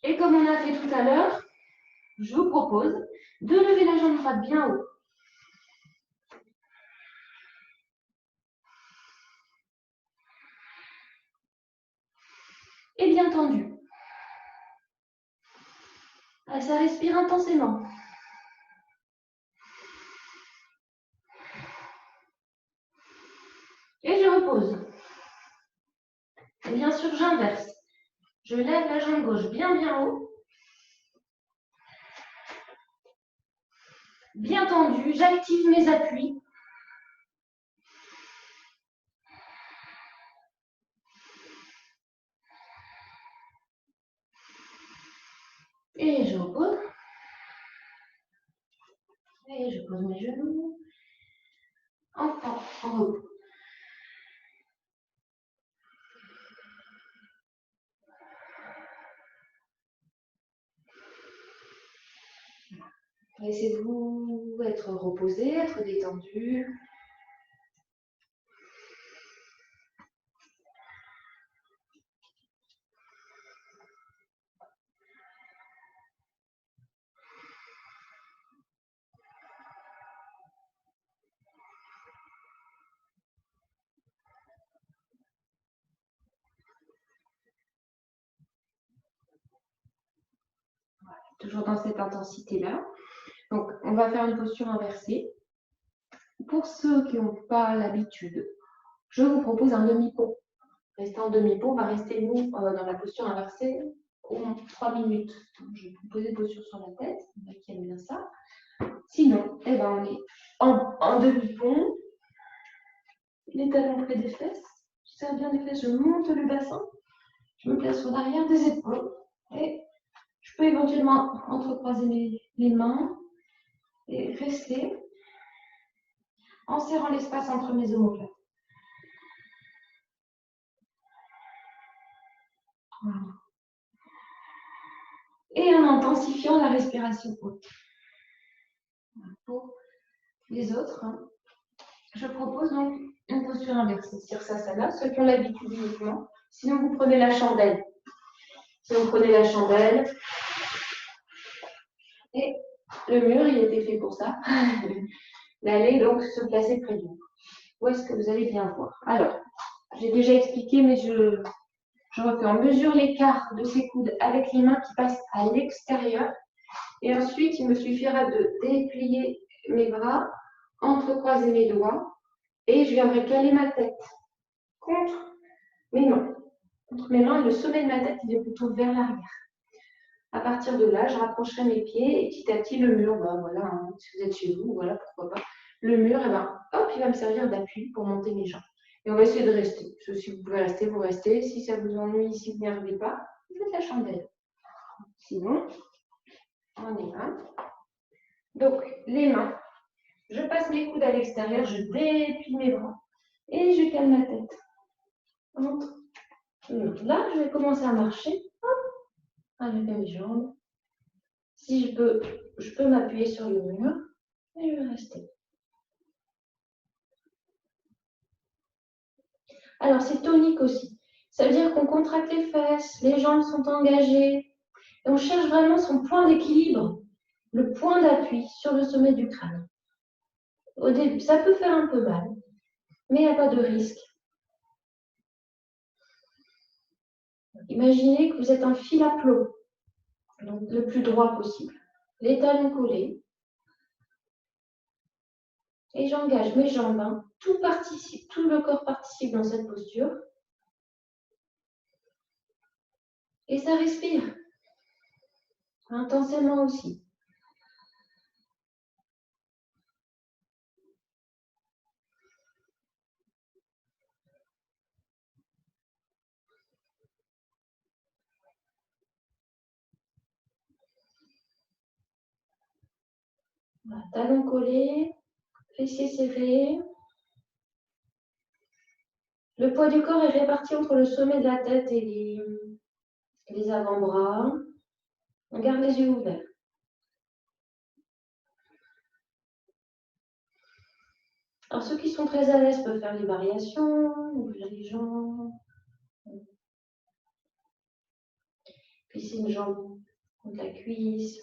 Et comme on a fait tout à l'heure, je vous propose de lever la jambe droite bien haut. Et bien tendu. Ça respire intensément. Et je repose. Et bien sûr, j'inverse. Je lève la jambe gauche bien haut. Bien tendu, j'active mes appuis. Et je repose. Et je pose mes genoux. Enfin, en repos. Laissez-vous être reposé, être détendu. Toujours dans cette intensité-là. Donc, on va faire une posture inversée. Pour ceux qui n'ont pas l'habitude, je vous propose un demi-pont. Rester en demi-pont, on va rester nous dans la posture inversée au moins 3 minutes. Je vais vous poser une posture sur la tête, il y en a qui aiment bien ça. Sinon, eh ben, on est en demi-pont, les talons près des fesses. Je serre bien les fesses, je monte le bassin, je me place sur l'arrière des épaules et je peux éventuellement entrecroiser les mains et rester en serrant l'espace entre mes omoplates. Voilà. Et en intensifiant la respiration haute. Pour les autres, je propose donc une posture inversée, Sirsasana, ceux qui ont l'habitude uniquement. Sinon, vous prenez la chandelle. Si vous prenez la chandelle, et le mur, il était fait pour ça. D'aller donc se placer près de vous. Où est-ce que vous allez bien voir? Alors, j'ai déjà expliqué, mais je refais. On mesure l'écart de ces coudes avec les mains qui passent à l'extérieur. Et ensuite, il me suffira de déplier mes bras, entrecroiser mes doigts, et je viendrai caler ma tête contre mes mains. Contre mes mains, et le sommet de ma tête, il est plutôt vers l'arrière. À partir de là, je rapprocherai mes pieds et petit à petit, le mur, ben voilà, hein, si vous êtes chez vous, voilà, pourquoi pas. Le mur, eh ben, hop, il va me servir d'appui pour monter mes jambes. Et on va essayer de rester. Si vous pouvez rester, vous restez. Si ça vous ennuie, si vous n'y arrivez pas, vous faites la chandelle. Sinon, on y va. Donc, les mains. Je passe mes coudes à l'extérieur, je déplie mes bras et je calme ma tête. Entre. Là, je vais commencer à marcher. Hop, avec mes jambes. Si je peux m'appuyer sur le mur et je vais rester. Alors, c'est tonique aussi. Ça veut dire qu'on contracte les fesses, les jambes sont engagées. Et on cherche vraiment son point d'équilibre, le point d'appui sur le sommet du crâne. Au début, ça peut faire un peu mal, mais il n'y a pas de risque. Imaginez que vous êtes un fil à plomb, donc le plus droit possible. Les talons collés. Et j'engage mes jambes. Hein. Tout le corps participe dans cette posture. Et ça respire. Intensément aussi. Voilà, talons collés, fessiers serrés. Le poids du corps est réparti entre le sommet de la tête et les avant-bras. On garde les yeux ouverts. Alors, ceux qui sont très à l'aise peuvent faire les variations, ouvrir les jambes. Glisser une jambe contre la cuisse.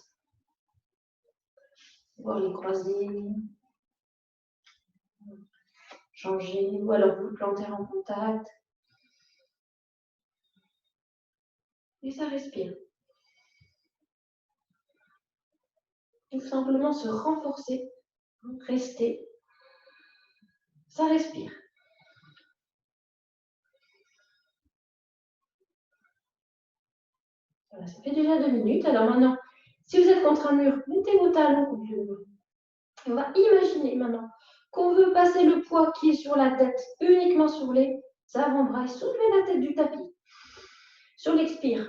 Voir les croiser. Changer. Ou alors vous planter en contact. Et ça respire. Tout simplement se renforcer. Rester. Ça respire. Voilà, ça fait déjà 2 minutes. Alors maintenant, si vous êtes contre un mur, mettez vos talons. On va imaginer maintenant qu'on veut passer le poids qui est sur la tête uniquement sur les avant-bras et soulever la tête du tapis. Sur l'expire.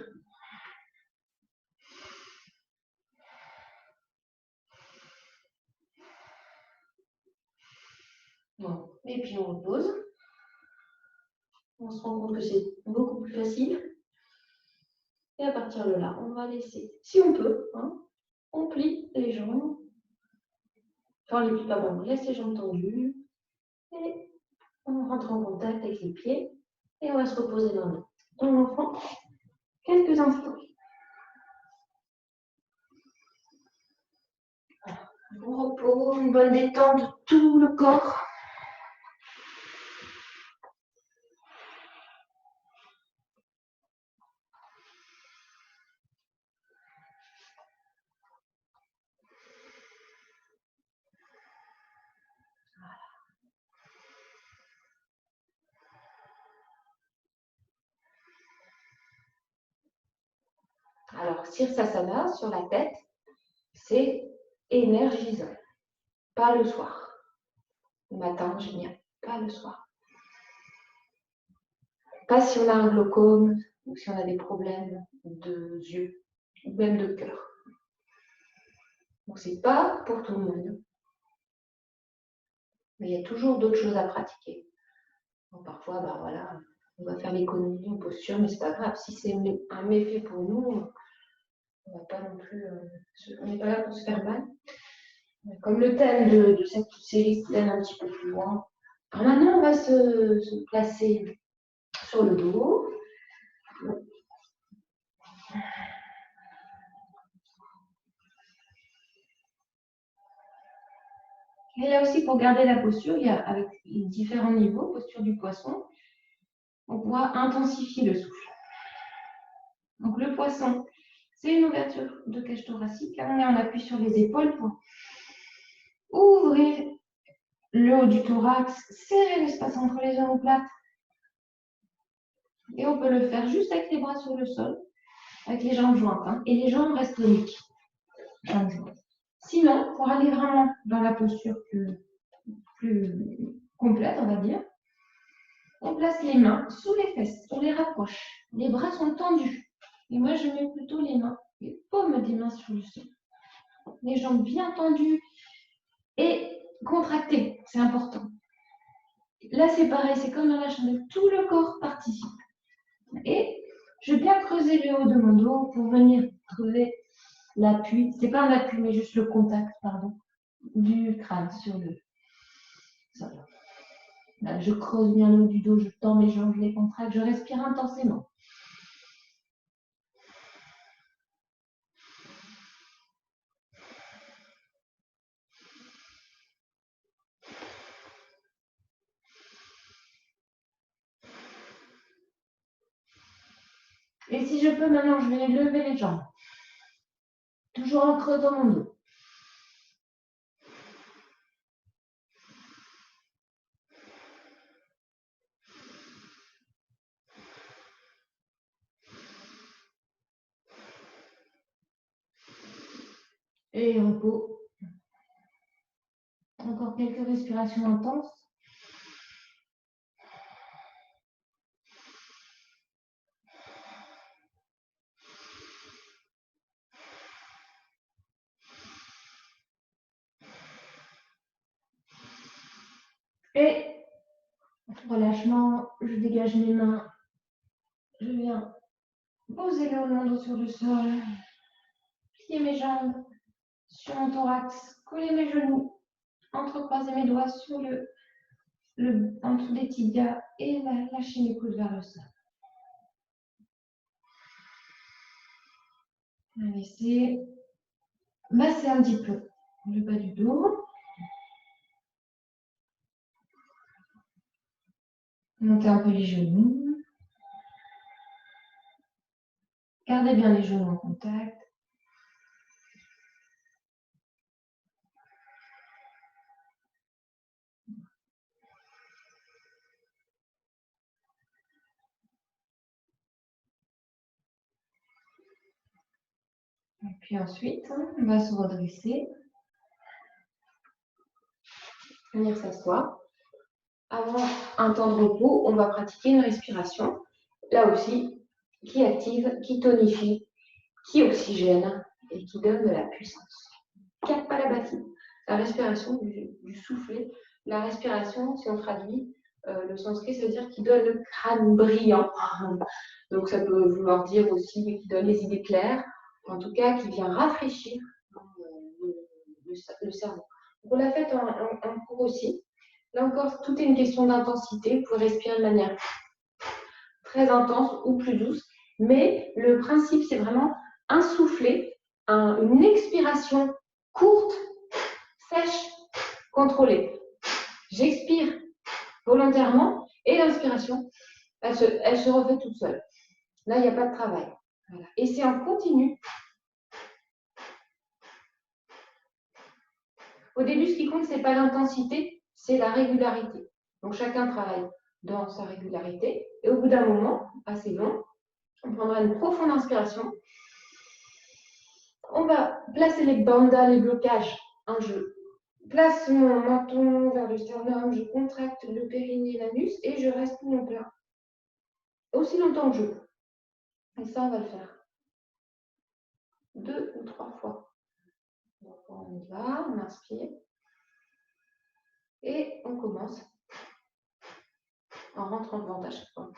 Bon. Et puis on repose. On se rend compte que c'est beaucoup plus facile. Et à partir de là, on va laisser, si on peut, hein, on plie les jambes. Enfin, on les plie pas, bon, on laisse les jambes tendues. Et on rentre en contact avec les pieds. Et on va se reposer dans le dos. On en prend quelques instants. Un bon repos, une bonne détente de tout le corps. Alors, Sirsasana sur la tête, c'est énergisant. Pas le soir. Le matin, génial. Pas le soir. Pas si on a un glaucome ou si on a des problèmes de yeux ou même de cœur. Donc, c'est pas pour tout le monde. Mais il y a toujours d'autres choses à pratiquer. Donc, parfois, bah, voilà, on va faire l'économie en posture, mais c'est pas grave. Si c'est un méfait pour nous, on va pas non plus, on n'est pas là pour se faire mal. Comme le thème de cette série se thème un petit peu plus loin. Alors maintenant, on va se placer sur le dos. Et là aussi, pour garder la posture, il y a avec différents niveaux, posture du poisson, on pourra intensifier le souffle. Donc le poisson, c'est une ouverture de cage thoracique. Là, on est en appui sur les épaules pour ouvrir le haut du thorax, serrer l'espace entre les omoplates. Et on peut le faire juste avec les bras sur le sol, avec les jambes jointes. Hein, et les jambes restent toniques. Sinon, pour aller vraiment dans la posture plus complète, on va dire, on place les mains sous les fesses, on les rapproche. Les bras sont tendus. Et moi, je mets plutôt les mains, les paumes des mains sur le sol. Les jambes bien tendues et contractées, c'est important. Là, c'est pareil, c'est comme dans la chandelle, tout le corps participe. Et je vais bien creuser le haut de mon dos pour venir trouver l'appui. C'est pas un appui, mais juste le contact, pardon, du crâne sur le sol. Là, je creuse bien le haut du dos, je tends mes jambes, je les contracte, je respire intensément. Et si je peux maintenant, je vais lever les jambes. Toujours en creusant mon dos. Et repos. Encore quelques respirations intenses. Et relâchement, je dégage mes mains. Je viens poser le haut de mon dos sur le sol. Plier mes jambes sur mon thorax. Coller mes genoux. Entrecroiser mes doigts sur en dessous des tibias et lâcher mes coudes vers le sol. On va laisser masser un petit peu le bas du dos. Montez un peu les genoux. Gardez bien les genoux en contact. Et puis ensuite, on va se redresser, venir s'asseoir. Avant un temps de repos, on va pratiquer une respiration, là aussi, qui active, qui tonifie, qui oxygène et qui donne de la puissance. Kapalabhati, la respiration du soufflet. La respiration, si on traduit, le sanskrit, ça veut dire qui donne le crâne brillant. Donc ça peut vouloir dire aussi qui donne les idées claires, en tout cas qui vient rafraîchir le cerveau. Donc, on l'a fait en cours aussi. Là encore, tout est une question d'intensité. Vous pouvez respirer de manière très intense ou plus douce. Mais le principe, c'est vraiment un soufflet, une expiration courte, sèche, contrôlée. J'expire volontairement et l'inspiration, elle se refait toute seule. Là, il n'y a pas de travail. Voilà. Et c'est en continu. Au début, ce qui compte, ce n'est pas l'intensité, c'est la régularité. Donc, chacun travaille dans sa régularité. Et au bout d'un moment, assez long, on prendra une profonde inspiration. On va placer les bandas, les blocages. Je place mon menton vers le sternum, je contracte le périnée et l'anus et je reste tout mon plein. Aussi longtemps que je peux. Et ça, on va le faire 2 ou 3 fois. Donc, on y va, on inspire. Et on commence en rentrant le ventre à chaque fois.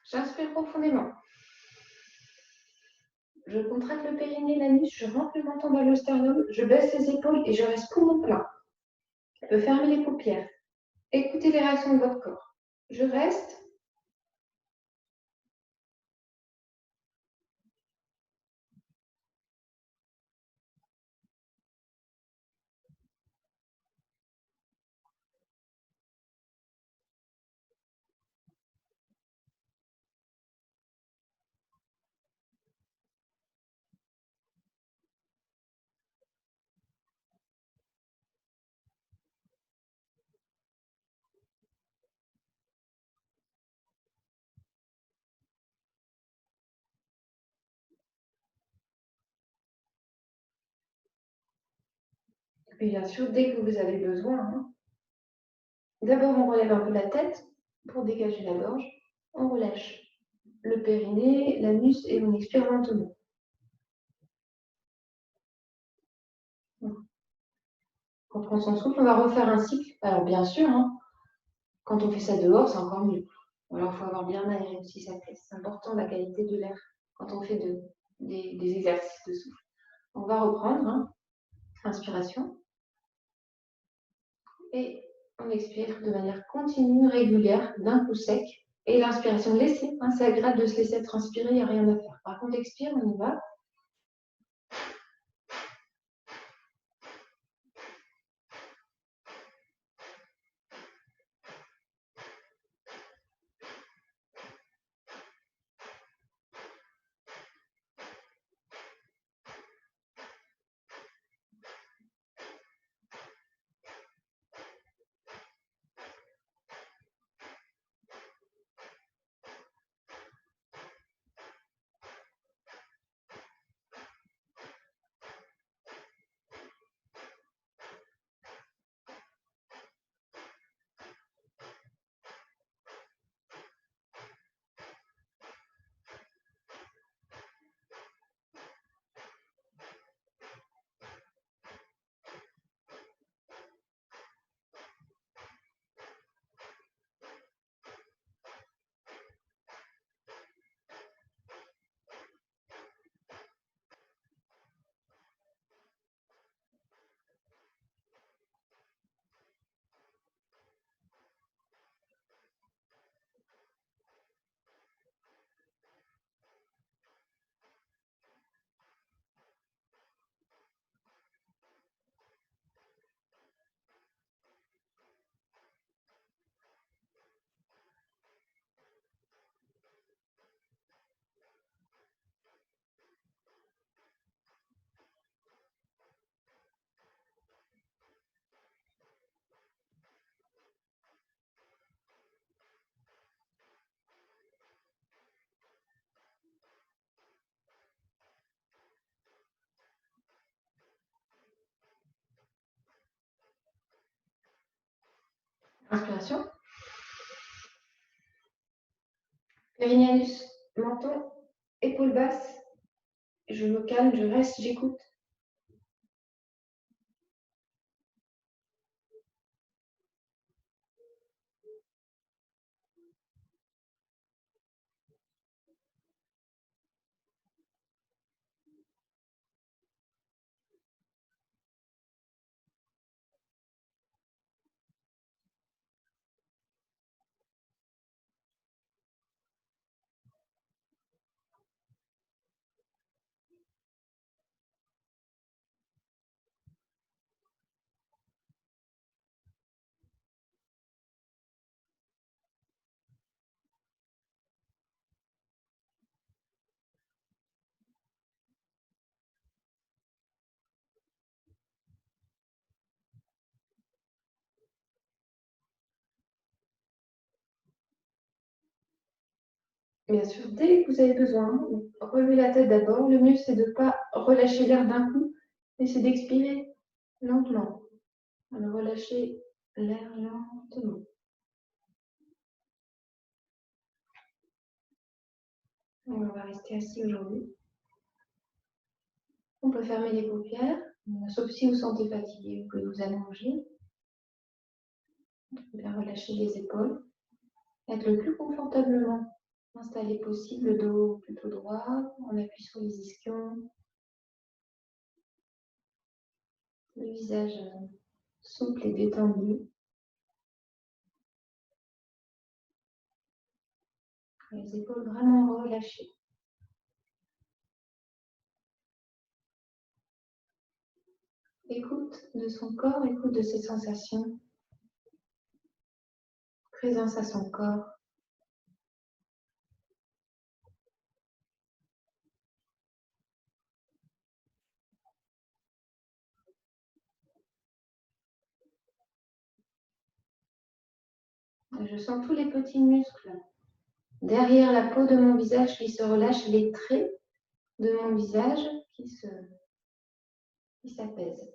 J'inspire profondément. Je contracte le périnée, l'anus, je rentre le menton vers le sternum, je baisse les épaules et je reste poumon plein. Je peux fermer les paupières. Écoutez les réactions de votre corps. Je reste. Et puis bien sûr, dès que vous avez besoin, d'abord on relève un peu la tête pour dégager la gorge. On relâche le périnée, l'anus et on expire lentement. Quand on prend son souffle, on va refaire un cycle. Alors bien sûr, quand on fait ça dehors, c'est encore mieux. Alors il faut avoir bien aéré aussi sa pièce. C'est important la qualité de l'air quand on fait des exercices de souffle. On va reprendre. Inspiration. Et on expire de manière continue, régulière, d'un coup sec. Et l'inspiration, laissez. C'est agréable de se laisser transpirer, il n'y a rien à faire. Par contre, expire, on y va. Inspiration. Périnéus, menton, épaules basses. Je me calme, je reste, j'écoute. Bien sûr, dès que vous avez besoin, relevez la tête d'abord. Le mieux, c'est de ne pas relâcher l'air d'un coup, mais c'est d'expirer lentement. Alors, relâchez l'air lentement. On va rester assis aujourd'hui. On peut fermer les paupières, sauf si vous sentez fatigué ou que vous allongez. Bien relâcher les épaules. Être le plus confortablement installé possible, le dos plutôt droit. On appuie sur les ischions. Le visage souple et détendu. Les épaules vraiment relâchées. Écoute de son corps, écoute de ses sensations. Présence à son corps. Je sens tous les petits muscles derrière la peau de mon visage qui se relâchent, les traits de mon visage qui s'apaisent.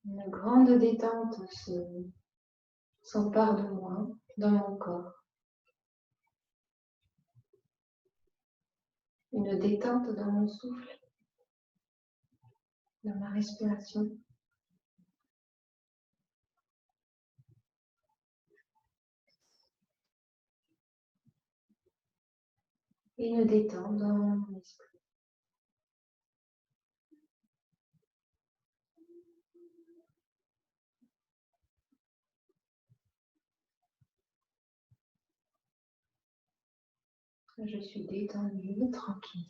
Une grande détente s'empare de moi, dans mon corps. Une détente dans mon souffle, dans ma respiration. Et une détente dans mon esprit. Je suis détendue, tranquille.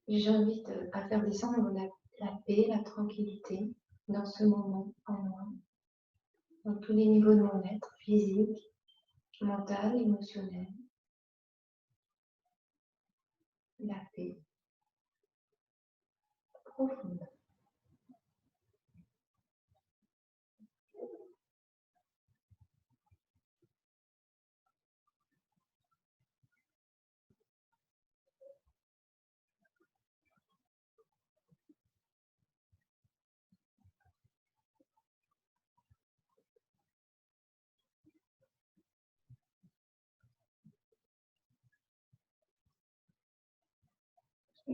Et j'invite à faire descendre la paix, la tranquillité dans ce moment en moi, dans tous les niveaux de mon être, physique, mental, émotionnel. La paix profonde.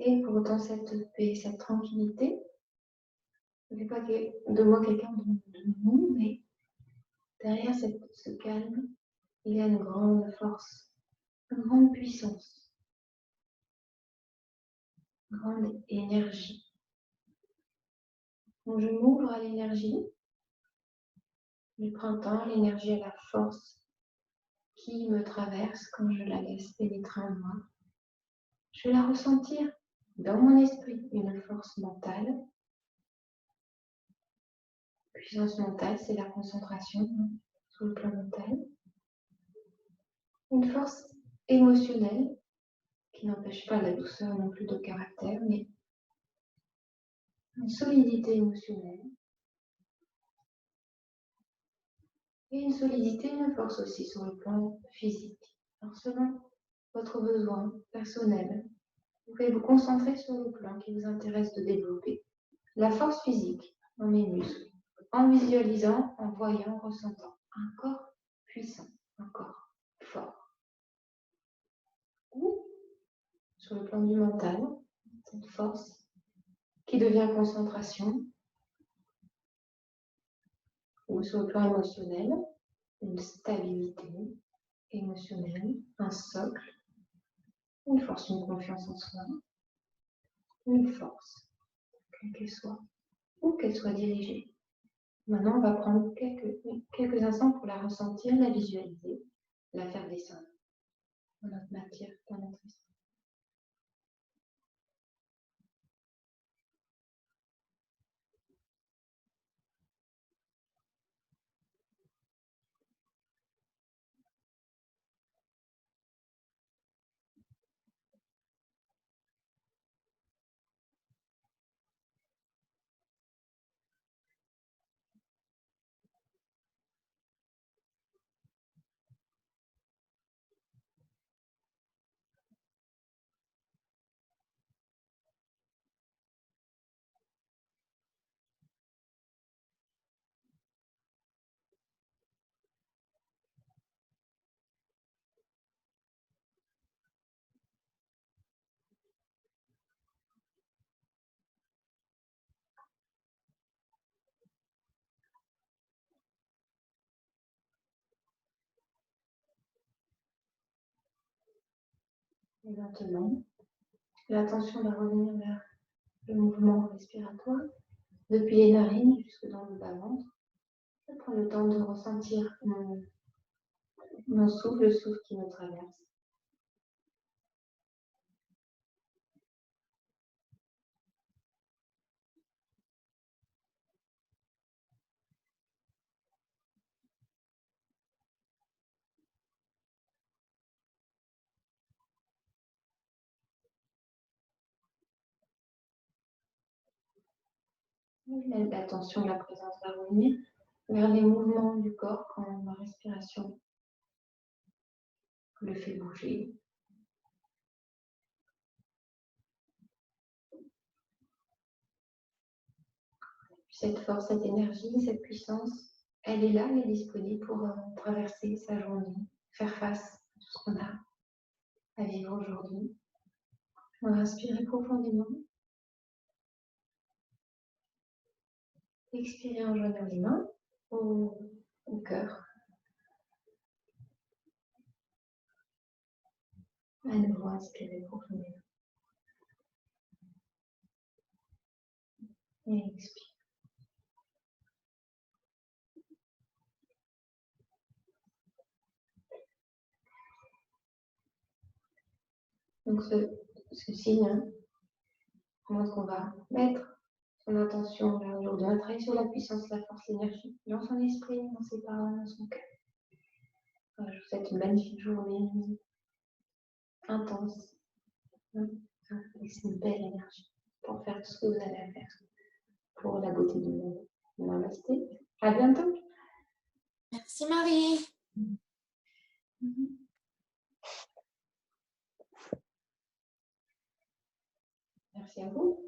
Et pour autant, cette paix, cette tranquillité, ne fait pas de moi quelqu'un de mou, mais derrière ce calme, il y a une grande force, une grande puissance, une grande énergie. Donc, je m'ouvre à l'énergie du printemps, l'énergie à la force qui me traverse quand je la laisse pénétrer en moi. Je vais la ressentir dans mon esprit, une force mentale. Puissance mentale, c'est la concentration sur le plan mental. Une force émotionnelle qui n'empêche pas la douceur non plus de caractère, mais une solidité émotionnelle et une solidité et une force aussi sur le plan physique. Alors selon votre besoin personnel, vous pouvez vous concentrer sur le plan qui vous intéresse de développer. La force physique dans mes muscles, en visualisant, en voyant, en ressentant. Un corps puissant, un corps fort. Ou sur le plan du mental, cette force qui devient concentration. Ou sur le plan émotionnel, une stabilité émotionnelle, un socle, une force, une confiance en soi, une force, quelle qu'elle soit, où qu'elle soit dirigée. Maintenant, on va prendre quelques instants pour la ressentir, la visualiser, la faire descendre dans notre matière, dans notre esprit. Et maintenant, l'attention va revenir vers le mouvement respiratoire, depuis les narines jusque dans le bas-ventre. Je prends le temps de ressentir mon souffle, le souffle qui me traverse. L'attention, la présence va revenir vers les mouvements du corps quand ma respiration le fait bouger. Cette force, cette énergie, cette puissance, elle est là, elle est disponible pour traverser sa journée, faire face à tout ce qu'on a à vivre aujourd'hui. On va inspirer profondément. Expirer en joignant les mains au cœur. À nouveau, inspirer profondément. Et expire. Donc ce signe montre qu'on va mettre son intention là aujourd'hui, on va travailler sur la puissance, la force, l'énergie, dans son esprit, dans ses paroles, dans son cœur. Je vous souhaite une magnifique journée, intense, avec une belle énergie pour faire tout ce que vous avez à faire pour la beauté du monde. Namasté. À bientôt. Merci Marie. Merci à vous.